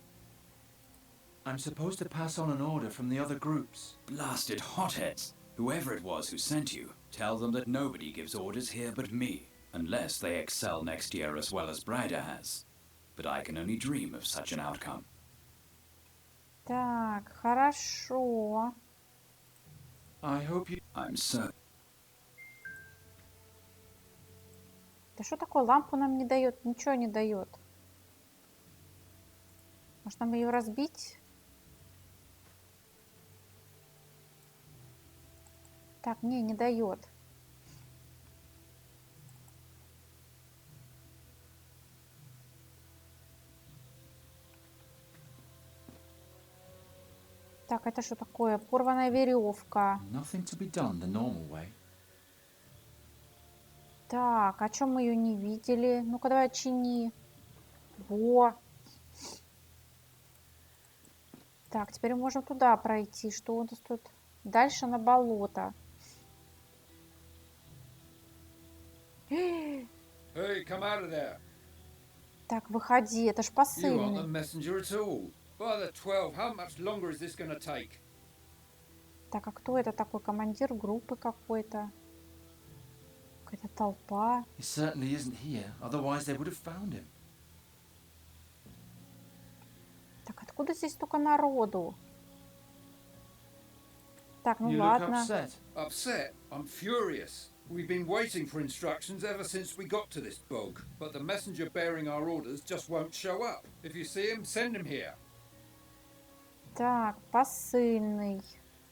S5: I'm supposed to pass on an order from the other groups.
S2: Blasted hotheads! Whoever it was who sent you, tell them that nobody gives orders here but me, unless they excel next year as well as Bryda has. But I can only dream of such an outcome.
S1: Так, хорошо.
S5: I hope you...
S2: I'm certain.
S1: Да что такое? Лампу нам не дает, ничего не дает. Может, нам ее разбить? Так, не дает. Так, это что такое? Порванная веревка.
S5: Nothing to be done the normal way.
S1: Так, о чем мы ее не видели? Ну-ка, давай чини. Во. Так, теперь мы можем туда пройти. Что у нас тут? Дальше на болото.
S15: Hey, come out of there.
S1: Так, выходи, это ж
S15: You aren't the
S1: посыльный.
S15: messenger at all. By the 12, how much longer is this going to take?
S1: Так, а кто это такой? Командир группы какой-то? Какая-то толпа.
S5: He certainly isn't here, otherwise they would have found him.
S1: Так, откуда здесь столько народу? Так, ну
S15: You look
S1: ладно.
S15: upset. Upset? I'm furious. We've been waiting for instructions ever since we got to this bog, but the messenger bearing our orders just won't show up. If you see him, send him here.
S1: Так, посыльный.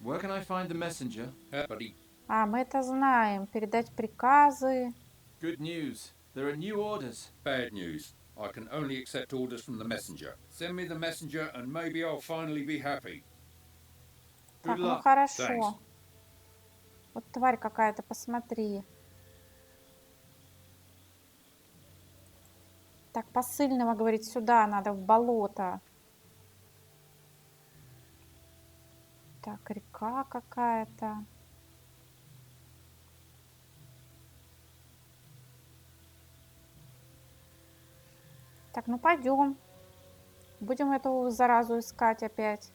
S5: Where can I find the messenger?
S15: Buddy.
S1: А, мы это знаем. Передать приказы.
S5: Good news. There are new orders.
S15: Bad news. I can only accept orders from the messenger. Send me the messenger and maybe I'll finally be happy.
S1: Так,
S15: Good
S1: ну
S15: luck.
S1: хорошо.
S15: Thanks.
S1: Вот тварь какая-то, посмотри. Так, посыльного, говорит, сюда надо, в болото. Так, река какая-то. Так, ну пойдем. Будем эту заразу искать опять.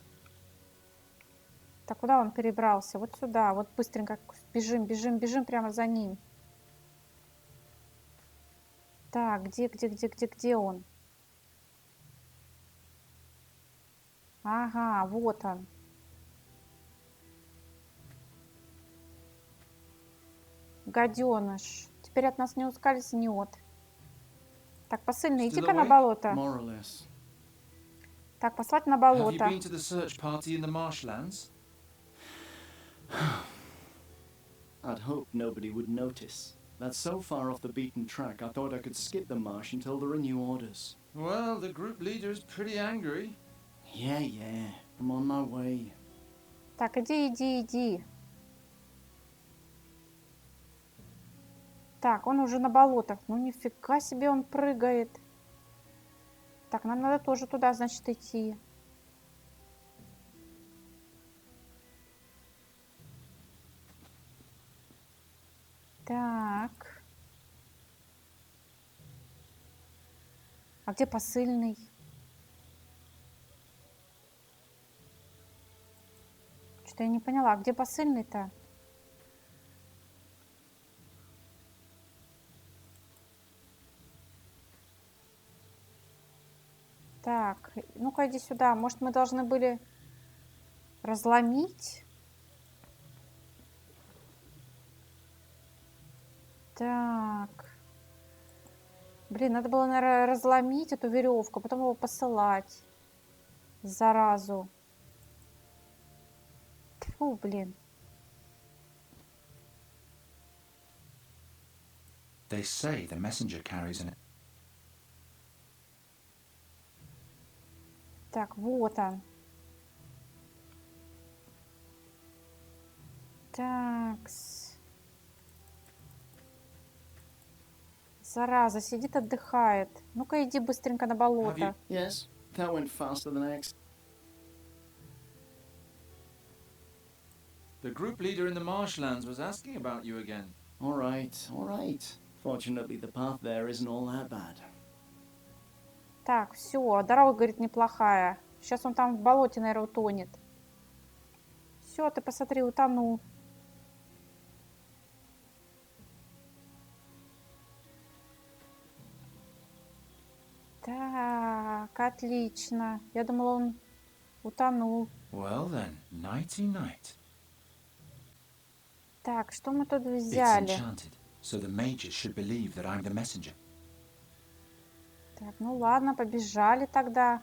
S1: Так, куда он перебрался? Вот сюда. Вот быстренько бежим, бежим, бежим прямо за ним. Так, где он? Ага, вот он. Гаденыш. Теперь от нас не ускользнет. Так, посыльный, иди-ка на болото.
S14: More or less.
S1: Так, послать на
S5: Have you
S1: болото.
S5: been to the search party in the marshlands?
S14: I'd hoped nobody would notice. That's so far off the beaten track, I thought I could skip the marsh until there are new orders.
S5: Well, the group leader is pretty angry.
S14: Yeah. I'm on my way.
S1: Так, иди. Так, он уже на болотах. Ну, нифига себе он прыгает. Так, нам надо тоже туда, значит, идти. Так. А где посыльный? Что-то я не поняла. А где посыльный-то? Так, ну-ка иди сюда. Может, мы должны были разломить? Так. Блин, надо было, наверное, разломить эту веревку, потом его посылать. Заразу. Тьфу, блин.
S5: They say the messenger carries an...
S1: Так, вот он. Такс. Зараза, сидит, отдыхает. Ну-ка, иди быстренько на болото.
S14: Yes, that went faster than I expected.
S5: The group leader in the marshlands was asking about you again.
S14: All right, all right. Fortunately, the path there isn't all that bad.
S1: Так, все, дорога, говорит, неплохая. Сейчас он там в болоте, наверное, утонет. Все, ты посмотри, утонул. Так, отлично. Я думала, он утонул.
S5: Well then, nighty-night.
S1: Так, что мы тут
S5: It's
S1: взяли?
S5: enchanted, so the mages should believe that I'm the messenger.
S1: Так, ну ладно, побежали тогда.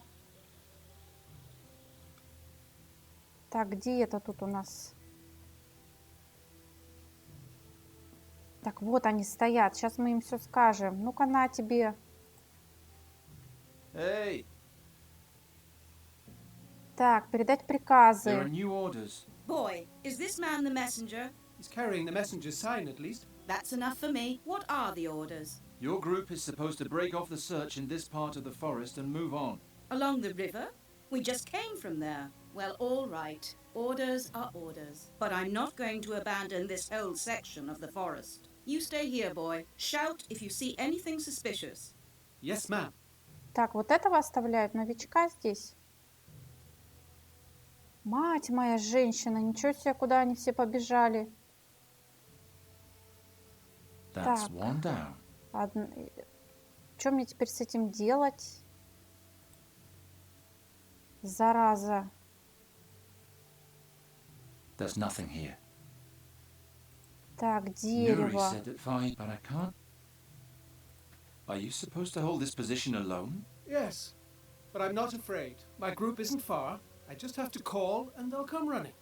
S1: Так, где это тут у нас? Так, вот они стоят. Сейчас мы им все скажем. Ну-ка, на тебе.
S5: Hey,
S1: Так, передать
S5: there are
S1: приказы.
S5: new orders.
S12: Boy, is this man the messenger?
S11: He's carrying the messenger's sign, at least.
S12: That's enough for me. What are the orders?
S5: Your group is supposed to break off the search in this part of the forest and move on.
S12: Along the river? We just came from there. Well, all right. Orders are orders. But I'm not going to abandon this whole section of the forest. You stay here, boy. Shout if you see anything suspicious.
S11: Yes, ma'am.
S1: Так, вот этого оставляют, новичка здесь. Мать моя женщина, ничего себе, куда они все побежали.
S5: That's
S1: Так.
S5: one down.
S1: Что мне теперь с этим делать? Зараза.
S5: There's nothing here.
S1: Так,
S5: Nuri
S1: дерево.
S5: said at 5, but I can't. Are you supposed to hold this position alone?
S11: Yes, but I'm not afraid. My group isn't far. I just have to call and they'll come running.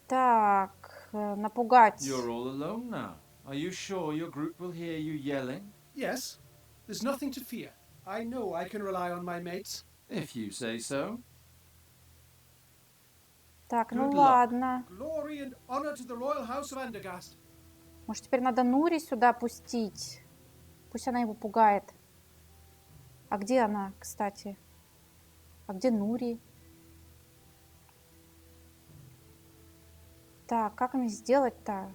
S1: Так, напугать.
S5: You're all alone now. Are you sure your group will hear you yelling?
S11: Yes, there's nothing to fear. I know I can rely on my mates.
S5: If you say so.
S1: Так, ну
S5: Good luck.
S1: ладно.
S11: Glory and honor to the royal house of Andergast.
S1: Может, теперь надо Нури сюда пустить? Пусть она его пугает. А где она, кстати? А где Нури? Так, как мне сделать-то?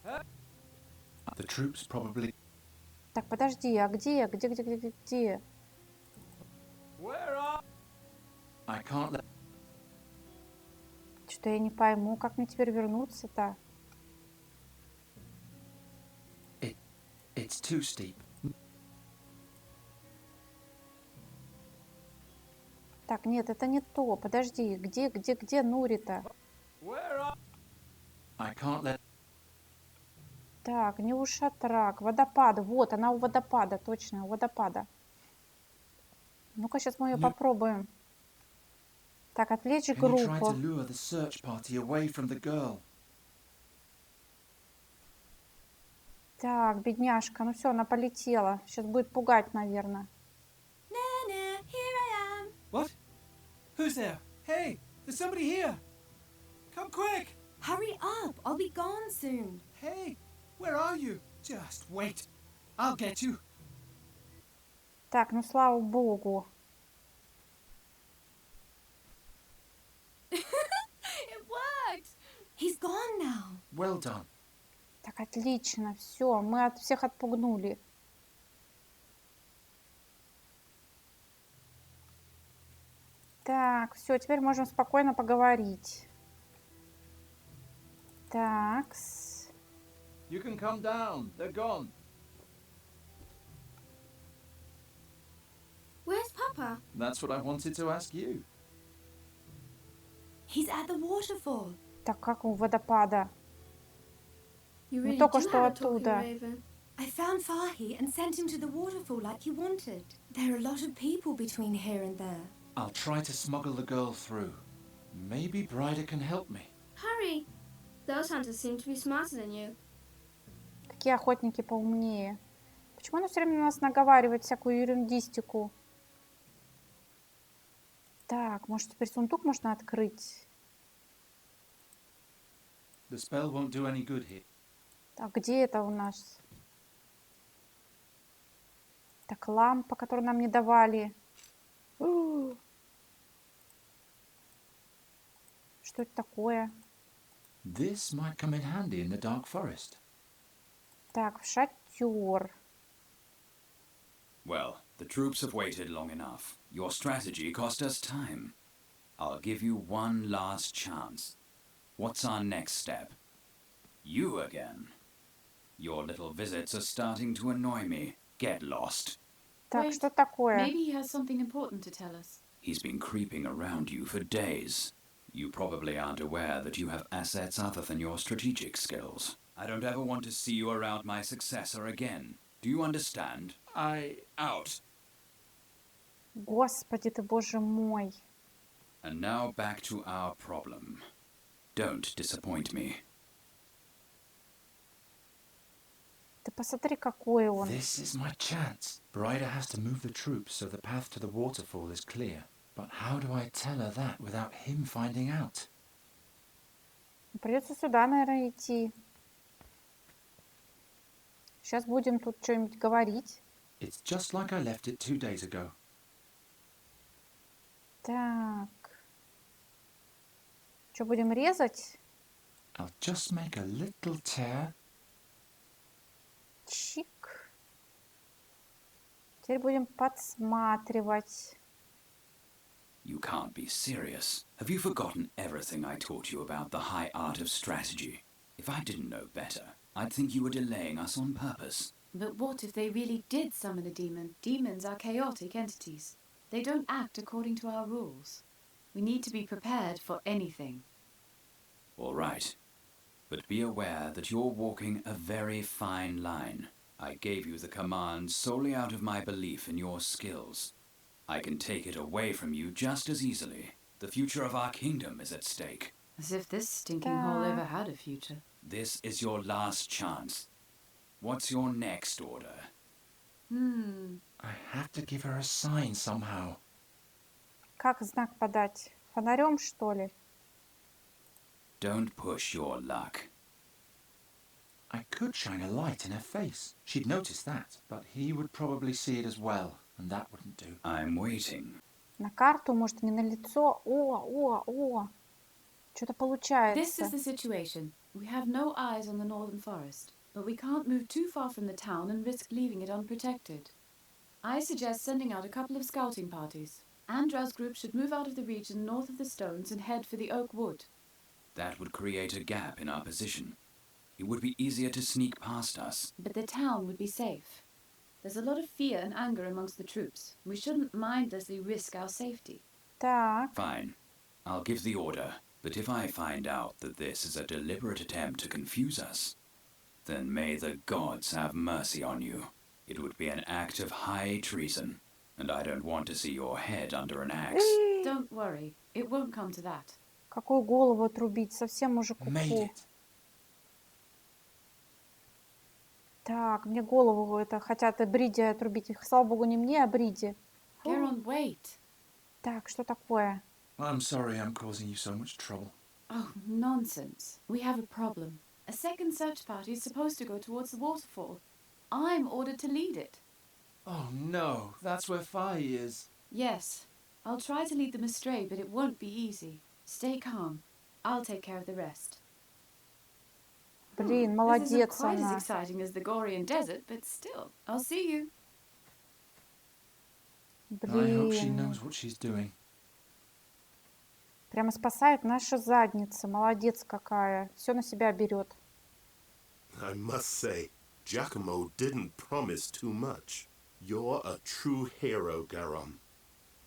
S5: The troops probably...
S1: Так, подожди, а где? Где?
S5: I can't let...
S1: Что-то я не пойму, как мне теперь вернуться-то?
S5: It's too steep.
S1: Так, нет, это не то. Подожди, где Нури-то?
S5: I can't let...
S1: Так, не у шатра, к водопаду. Вот, она у водопада, точно, у водопада. Ну-ка, сейчас мы ее попробуем. Так, отвлечь
S5: Can you try to
S1: группу.
S5: lure the search party away from the girl?
S1: Так, бедняжка, ну все, она полетела. Сейчас будет пугать, наверное.
S10: Nana, here I am.
S11: What? Who's there? Hey, there's somebody here. Come quick.
S10: Hurry up, I'll be gone soon.
S11: Hey, where are you? Just wait. I'll get you.
S1: Так, ну слава богу.
S10: It worked. He's gone now.
S5: Well done.
S1: Так, отлично, все, мы от всех отпугнули. Так, все, теперь можем спокойно поговорить. Так.
S5: You can come down. They're gone.
S10: Where's Papa?
S5: That's what I wanted to ask you.
S10: He's at the waterfall.
S1: Так, как у водопада?
S10: You
S1: Мы
S10: really
S1: только
S10: do
S1: что
S10: have a talking
S1: оттуда.
S10: raven. I found Fahi and sent him to the waterfall like you wanted. There are a lot of people between here and there.
S5: I'll try to smuggle the girl through. Maybe Bryder can help me.
S10: Hurry! Those hunters seem to be smarter than you.
S1: Какие охотники поумнее. Почему она все время на нас наговаривает всякую ерундистику? Так, может, теперь сундук можно открыть?
S5: The spell won't do any good here.
S1: Так, где это у нас? Так, лампа, которую нам не давали. Что это такое?
S5: This might come in handy in the dark forest.
S1: Так, шатер.
S16: Well, the troops have waited long enough. Your strategy cost us time. I'll give you one last chance. What's our next step? You again. Your little visits are starting to annoy me. Get lost.
S1: Так,
S4: Wait,
S1: что такое?
S4: Maybe he has something important to tell us.
S16: He's been creeping around you for days. You probably aren't aware that you have assets other than your strategic skills. I don't ever want to see you around my successor again. Do you understand? Out.
S1: Господи ты, боже мой.
S16: And now back to our problem. Don't disappoint me.
S1: Ты посмотри, какой он.
S5: This is my chance. Bryder has to move the troops so the path to the waterfall is clear. But how do I tell her that without him finding out?
S1: Придется сюда, наверное, идти. Сейчас будем тут что-нибудь говорить.
S5: It's just like I left it 2 days ago.
S1: Так. Что, будем резать?
S5: I'll just make a little tear.
S1: Чик. Теперь будем подсматривать.
S16: You can't be serious. Have you forgotten everything I taught you about the high art of strategy? If I didn't know better, I'd think you were delaying us on purpose.
S4: But what if they really did summon a demon? Demons are chaotic entities. They don't act according to our rules. We need to be prepared for anything.
S16: All right. But be aware that you're walking a very fine line. I gave you the command solely out of my belief in your skills. I can take it away from you just as easily. The future of our kingdom is at stake.
S4: As if this stinking hole ever had a future.
S16: This is your last chance. What's your next order?
S5: I have to give her a sign somehow.
S1: Как знак подать? Фонарем, что ли?
S16: Don't push your luck.
S5: I could shine a light in her face. She'd notice that, but he would probably see it as well, and that wouldn't do.
S16: I'm waiting.
S1: На карту, может, не на лицо. О. Что-то получается.
S4: This is the situation. We have no eyes on the northern forest, but we can't move too far from the town and risk leaving it unprotected. I suggest sending out a couple of scouting parties. Andra's group should move out of the region north of the stones and head for the oak wood.
S16: That would create a gap in our position. It would be easier to sneak past us.
S4: But the town would be safe. There's a lot of fear and anger amongst the troops. We shouldn't mindlessly risk our safety.
S1: Так.
S16: Fine. I'll give the order. But if I find out that this is a deliberate attempt to confuse us, then may the gods have mercy on you. It would be an act of high treason, and I don't want to see your head under an axe.
S4: Don't worry. It won't come to that.
S1: Какую голову отрубить? Совсем уже
S5: Made
S1: куку.
S5: it.
S1: Так, мне голову это хотят и Бриде отрубить. Их, слава богу, не мне, а Бриде.
S4: Garon, wait.
S1: Так, что такое?
S5: I'm sorry I'm causing you so much trouble.
S4: Oh, nonsense. We have a problem. A second search party is supposed to go towards the waterfall. I'm ordered to lead it.
S5: Oh no, that's where Fahi is.
S4: Yes. I'll try to lead them astray, but it won't be easy. Stay calm. I'll take care of the rest.
S1: Блин,
S4: This isn't
S1: молодец
S4: quite as
S1: она.
S4: exciting as the Gorian desert, but still. I'll see you.
S5: I hope she
S1: Блин.
S5: knows what she's doing.
S1: Прямо спасает наша задница. Молодец какая. Все на себя берет.
S17: I must say, Giacomo didn't promise too much. You're a true hero, Garon.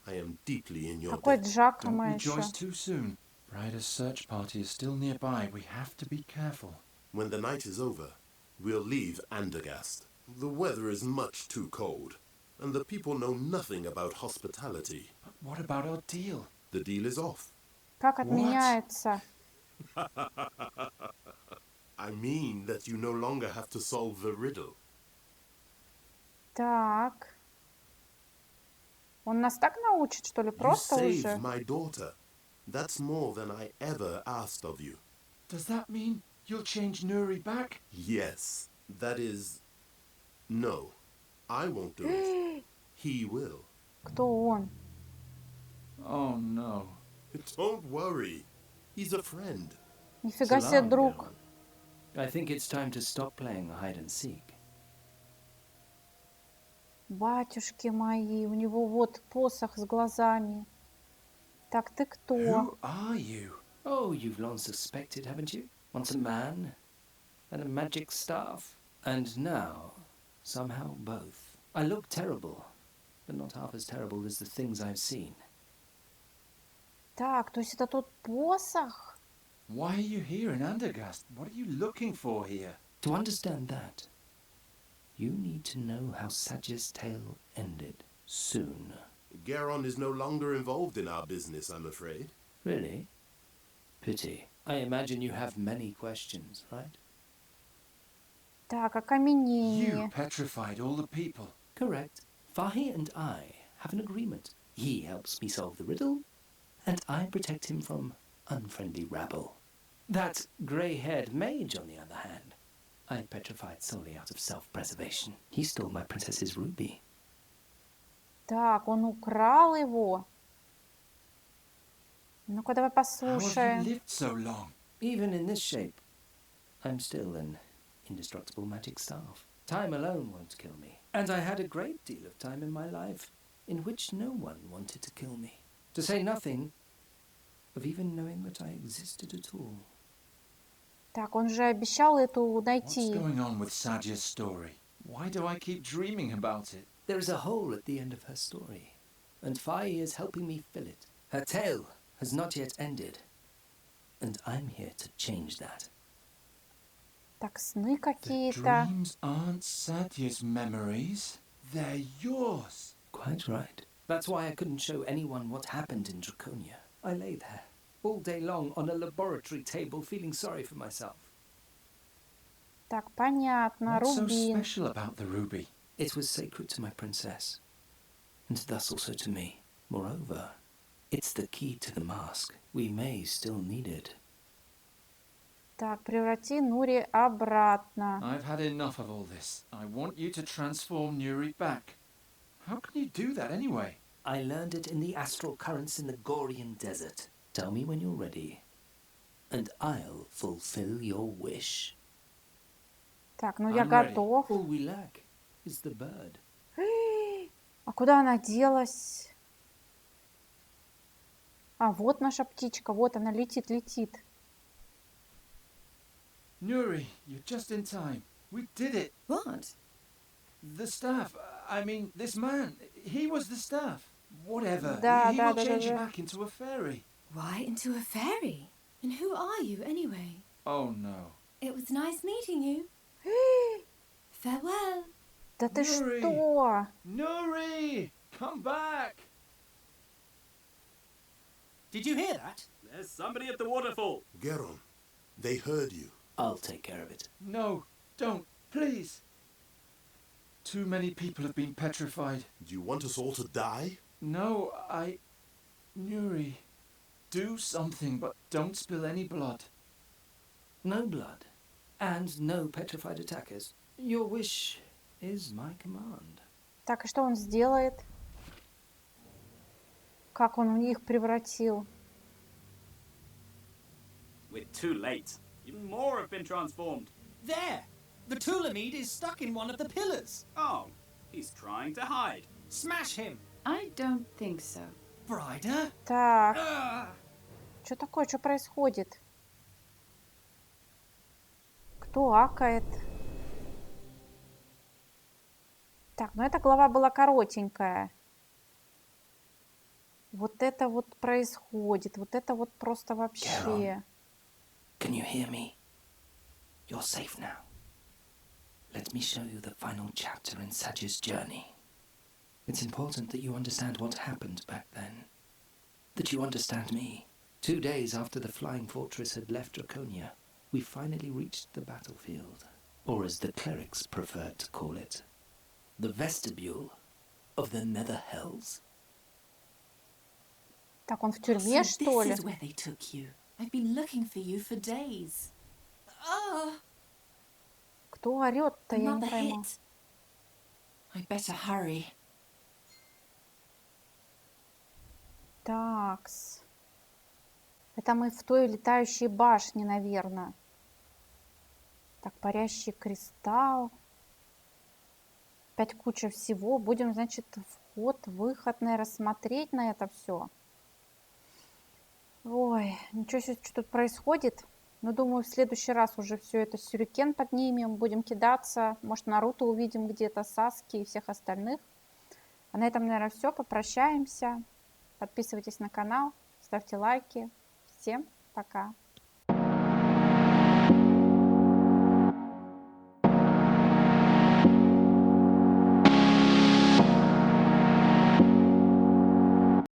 S17: I am deeply in your
S1: Какой
S17: debt.
S1: Джакомо
S5: Don't
S1: еще.
S5: rejoice too soon. Bryda's search party is still nearby. We have to be careful.
S17: When the night is over, we'll leave Andergast. The weather is much too cold, and the people know nothing about hospitality.
S5: But what about our deal?
S17: The deal is off.
S1: Как отменяется?
S17: I mean that you no longer have to solve the riddle.
S1: Так. Он нас так научит, что ли?
S17: You
S1: Просто
S17: saved
S1: уже?
S17: my daughter. That's more than I ever asked of you.
S5: Does that mean you'll change Nuri back?
S17: Yes, that is... No, I won't do it. He will.
S1: Кто он?
S5: Oh no.
S17: Don't worry. He's a friend.
S1: Нифига себе,
S7: Salam,
S1: друг.
S7: Garon. I think it's time to stop playing hide and seek.
S1: Батюшки мои, у него вот посох с глазами. Так, ты кто?
S5: Who are you?
S7: Oh, you've long suspected, haven't you? Once a man, and a magic staff, and now, somehow both. I look terrible, but not half as terrible as the things I've seen.
S1: Так, то есть это тот посох?
S5: Why are you here in Andergast? What are you looking for here?
S7: To understand that, you need to know how Sadja's tale ended soon.
S17: Garon is no longer involved in our business, I'm afraid.
S7: Really? Pity. I imagine you have many questions, right?
S1: Так, окаменение.
S5: You petrified all the people.
S7: Correct. Fahi and I have an agreement. He helps me solve the riddle, and I protect him from unfriendly rabble. That grey-haired mage, on the other hand, I petrified solely out of self-preservation. He stole my princess's ruby.
S1: Так, он украл его. Ну-ка, давай
S5: How have
S1: послушаем.
S5: you lived so long?
S7: Even in this shape, I'm still an indestructible magic staff. Time alone won't kill me. And I had a great deal of time in my life in which no one wanted to kill me. To say nothing of even knowing that I existed at all.
S1: Так, он же обещал эту
S5: What's
S1: найти.
S5: going on with Sadja's story? Why do I keep dreaming about it?
S7: There is a hole at the end of her story, and Faye is helping me fill it. Her tale has not yet ended, and I'm here to change that.
S1: Так, сны
S5: The
S1: какие-то.
S5: dreams aren't Sadja's memories. They're yours.
S7: Quite right. That's why I couldn't show anyone what happened in Draconia. I lay there, all day long on a laboratory table, feeling sorry for myself.
S1: Так, понятно.
S5: What's so
S1: Рубин.
S5: special about the ruby?
S7: It was sacred to my princess, and thus also to me. Moreover, it's the key to the mask. We may still need it.
S1: Так, преврати Нури обратно.
S5: I've had enough of all this. I want you to transform Nuri back. How can you do that anyway?
S7: I learned it in the astral currents in the Gorian desert. Tell me when you're ready, and I'll fulfill your wish.
S1: Так, ну я
S7: I'm ready.
S1: готов.
S7: All we lack is the bird.
S1: А куда она делась? А, вот наша птичка. Вот она летит, летит.
S5: Nuri, you're just in time. We did it.
S12: What?
S5: The staff. I mean, this man. He was the staff. Whatever.
S1: Да,
S5: He
S1: да,
S5: will
S1: да,
S5: change
S1: да,
S5: you
S1: да.
S5: back into a fairy.
S10: Why, into a fairy? And who are you, anyway?
S5: Oh no.
S10: It was nice meeting you. Farewell.
S1: Да ты
S5: Nuri!
S1: что?
S5: Nuri! Come back!
S11: Did you hear that?
S18: There's somebody at the waterfall.
S17: Garon, they heard you.
S7: I'll take care of it.
S5: No, don't, please. Too many people have been petrified.
S17: Do you want us all to die?
S5: No, Nuri, do something, but don't spill any blood.
S7: No blood, and no petrified attackers. Your wish is my command.
S1: Так, и что он сделает? Как он их превратил?
S18: We're too late. Even more have been transformed.
S11: There! The Tulamid is stuck in one of the pillars.
S18: Oh, he's trying to hide.
S11: Smash him!
S4: I don't think so.
S11: Bryda?
S1: Так,
S11: Ah!
S1: что такое? Что происходит? Кто акает? Так, ну эта глава была коротенькая. Вот это вот происходит. Вот это вот просто вообще.
S7: Can you hear me? You're safe now. Let me show you the final chapter in Saj's journey. It's important that you understand what happened back then. That you understand me. 2 days after the flying fortress had left Draconia, we finally reached the battlefield. Or as the clerics preferred to call it, the vestibule of the Nether Hells.
S1: Так, он в тюрьме,
S6: So
S1: что
S6: this
S1: ли?
S6: is where they took you. I've been looking for you for days. Oh,
S1: Кто орёт-то, я не
S6: another
S1: пойму.
S6: hit. I better hurry.
S1: Такс. Это мы в той летающей башне, наверное. Так, парящий кристалл. Опять куча всего. Будем, значит, вход, выход, наверное, смотреть на это все. Ой, ничего себе, что тут происходит. Но думаю, в следующий раз уже все это сюрикен поднимем, будем кидаться. Может, Наруто увидим где-то, Саски и всех остальных. А на этом, наверное, все. Попрощаемся. Подписывайтесь на канал, ставьте лайки. Всем пока.